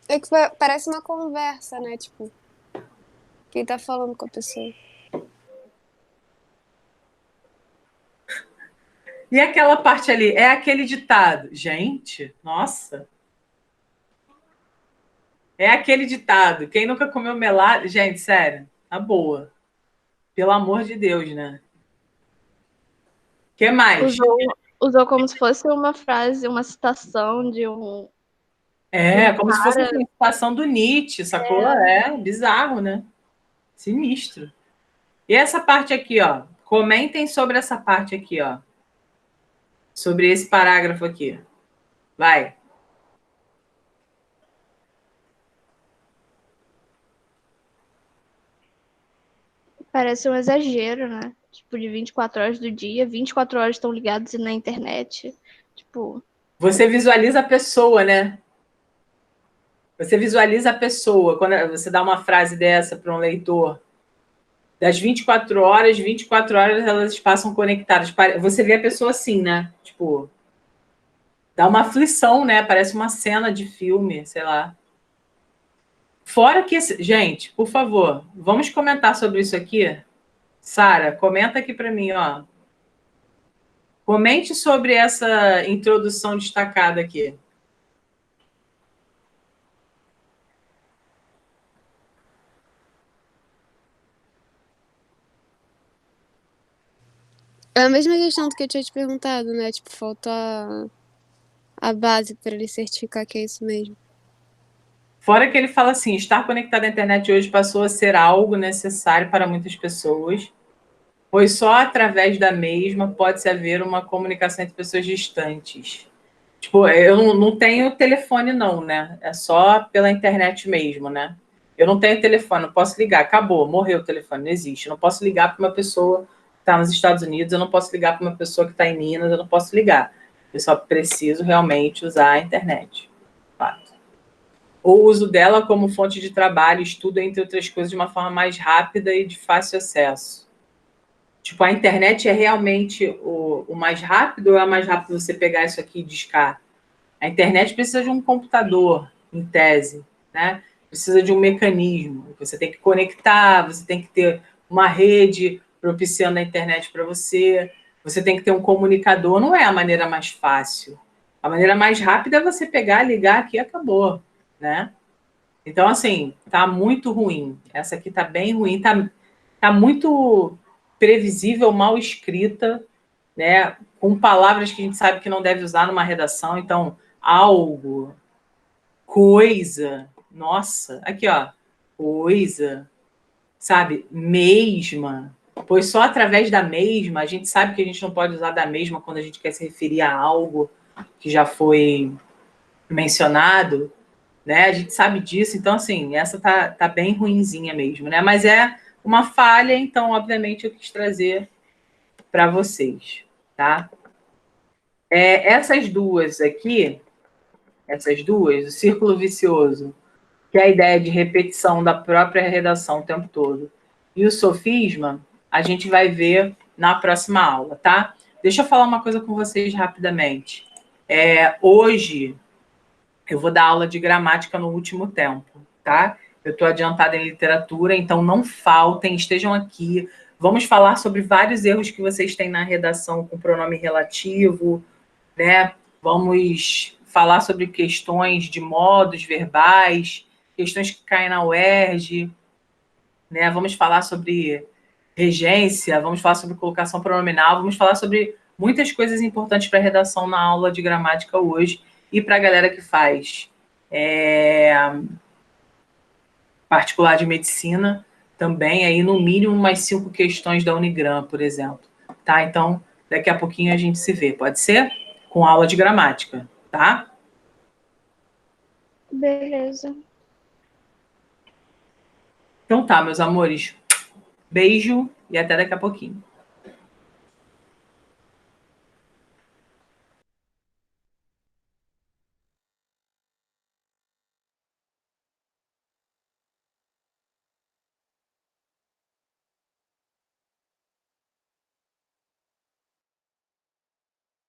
É que parece uma conversa, né? Tipo, quem tá falando com a pessoa. E aquela parte ali, é aquele ditado. Gente, nossa. É aquele ditado. Quem nunca comeu melado... Gente, sério, na boa. Pelo amor de Deus, né? O que mais? Usou como se fosse uma frase, uma citação de um... É, como se fosse uma citação do Nietzsche, sacou? É bizarro, né? Sinistro. E essa parte aqui, ó. Comentem sobre essa parte aqui, ó. Sobre esse parágrafo aqui. Vai. Parece um exagero, né? Tipo, de 24 horas do dia, 24 horas estão ligados na internet. Tipo... Você visualiza a pessoa, né? Você visualiza a pessoa. Quando você dá uma frase dessa para um leitor, das 24 horas elas passam conectadas. Você vê a pessoa assim, né? Tipo, dá uma aflição, né? Parece uma cena de filme, sei lá. Fora que... Gente, por favor, vamos comentar sobre isso aqui? Sara, comenta aqui para mim, ó. Comente sobre essa introdução destacada aqui. É a mesma questão do que eu tinha te perguntado, né? Tipo, falta a base para ele certificar que é isso mesmo. Fora que ele fala assim, estar conectado à internet hoje passou a ser algo necessário para muitas pessoas, pois só através da mesma pode-se haver uma comunicação entre pessoas distantes. Tipo, eu não tenho telefone não, né? É só pela internet mesmo, né? Eu não tenho telefone, não posso ligar, acabou, morreu o telefone, não existe. Eu não posso ligar para uma pessoa que está nos Estados Unidos, eu não posso ligar para uma pessoa que está em Minas, eu não posso ligar. Eu só preciso realmente usar a internet. Fato. O uso dela como fonte de trabalho, estudo, entre outras coisas, de uma forma mais rápida e de fácil acesso. Tipo, a internet é realmente o mais rápido ou é mais rápido você pegar isso aqui e discar? A internet precisa de um computador, em tese, né? Precisa de um mecanismo. Você tem que conectar, você tem que ter uma rede propiciando a internet para você, você tem que ter um comunicador. Não é a maneira mais fácil. A maneira mais rápida é você pegar, ligar aqui e acabou, né? Então, assim, tá muito ruim. Essa aqui tá bem ruim, tá muito previsível, mal escrita, né? Com palavras que a gente sabe que não deve usar numa redação. Então, algo, coisa, nossa, aqui, ó, coisa, sabe? Mesma. Pois só através da mesma, a gente sabe que a gente não pode usar da mesma quando a gente quer se referir a algo que já foi mencionado, né? A gente sabe disso, então, assim, essa tá bem ruinzinha mesmo, né? Mas é uma falha, então, obviamente, eu quis trazer para vocês, tá? Essas duas aqui, o círculo vicioso, que é a ideia de repetição da própria redação o tempo todo, e o sofisma, a gente vai ver na próxima aula, tá? Deixa eu falar uma coisa com vocês rapidamente. Hoje, eu vou dar aula de gramática no último tempo, tá? Eu estou adiantada em literatura, então não faltem, estejam aqui, Vamos falar sobre vários erros que vocês têm na redação com pronome relativo, né? Vamos falar sobre questões de modos verbais, questões que caem na UERJ, né? Vamos falar sobre regência, vamos falar sobre colocação pronominal, vamos falar sobre muitas coisas importantes para a redação na aula de gramática hoje e para a galera que faz particular de medicina também, aí no mínimo umas 5 questões da Unigram, por exemplo. Tá? Então, daqui a pouquinho a gente se vê, pode ser? Com aula de gramática, tá? Beleza. Então tá, meus amores. Beijo e até daqui a pouquinho.